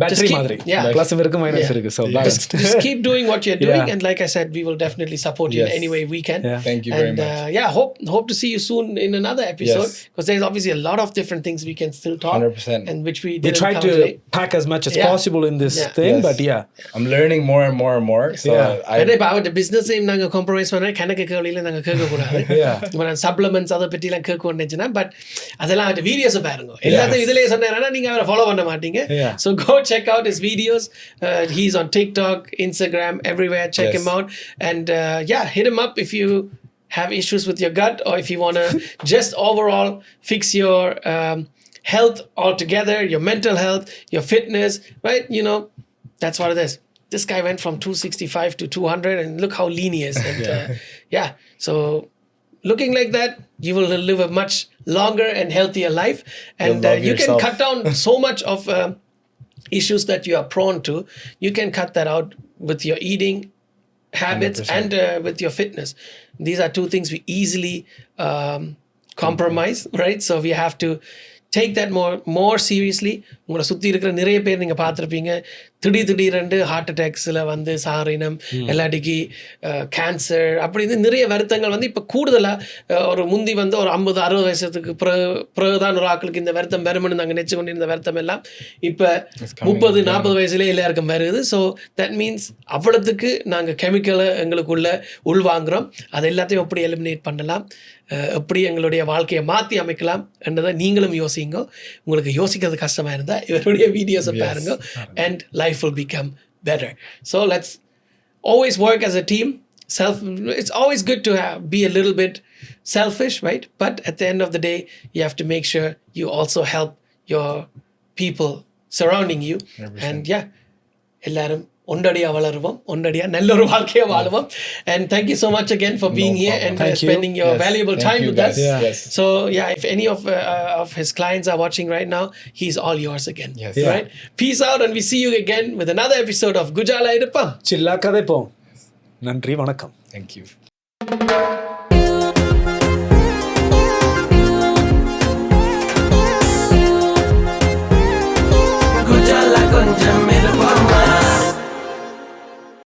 battery madri, plus irukku minus irukku, so balanced. Just keep doing what you're doing, and like I said, we will definitely support you in any way we can. Thank you very much. Hope to see you soon in another episode, because there's obviously a lot of different things we can still talk 100%. and which we didn't try to pack as much as possible in this thing. But I'm learning more and more and more. So அவருடைய business நாங்கள் compromise பண்ண கணக்கு கேள்வியில் நாங்கள் கேட்கக்கூடாது. இப்போ நான் supplements அதை பற்றிலாம் கேட்கணுச்சுன்னா, பட் அதெல்லாம் அவருடைய வீடியோஸை பாருங்க. எல்லாத்தையும் இதிலே சொன்னேன்னா நீங்கள் அவரை ஃபாலோ பண்ண மாட்டீங்க. So go check out his videos. He's on TikTok, Instagram, everywhere. Check him out. And hit him up if you have issues with your gut, or if you want to just overall fix your health altogether, your mental health, your fitness, right? You know, that's what it is. This guy went from 265 to 200, and look how lean he is. And so looking like that, you will live a much longer and healthier life, and you can cut down so much of issues that you are prone to, you can cut that out with your eating habits 100%. and with your fitness. These are two things we easily compromise, right? So we have to take that more seriously. உங்களை சுற்றி இருக்கிற நிறைய பேர் நீங்கள் பார்த்துருப்பீங்க, திடீரெண்டு heart அட்டாக்ஸில் வந்து சாரினம், இல்லாட்டிக்கு cancer, அப்படி இது நிறைய வருத்தங்கள் வந்து இப்போ கூடுதலாக ஒரு முந்தி வந்து ஒரு 50-60 வயசுக்கு பிறகுதான் ஒரு ஆக்களுக்கு இந்த வருத்தம் வரும்னு நாங்கள் நினச்சி கொண்டிருந்த வருத்தம் எல்லாம் இப்போ 30-40 வயசுலேயே எல்லாருக்கும் வருது. ஸோ தட் மீன்ஸ் அவ்வளோத்துக்கு நாங்கள் கெமிக்கலை எங்களுக்குள்ள உள்வாங்குகிறோம். அது எல்லாத்தையும் எப்படி எலிமினேட் பண்ணலாம், எப்படி எங்களுடைய வாழ்க்கையை மாற்றி அமைக்கலாம் என்றதை நீங்களும் யோசிங்க. உங்களுக்கு யோசிக்கிறது கஷ்டமாக இருந்தால் இவருடைய வீடியோஸை பாருங்க, and life will become better. So let's always work as a team. It's always good to be a little bit selfish, right? But at the end of the day, you have to make sure you also help your people surrounding you. 100%. And yeah, எல்லாரும் ஒண்டடியா வளருவோம், ஒண்டடியா நல்ல ஒரு வாழ்க்கையை வாழுவோம். And thank you so much again for being here and spending your valuable time with us. Yes. So yeah, if any of his clients are watching right now, he's all yours again. Yes. Right? Peace out, and we see you again with another episode of Gujala Idappa. சில்லா கதைப்போம். நன்றி, வணக்கம். Thank you.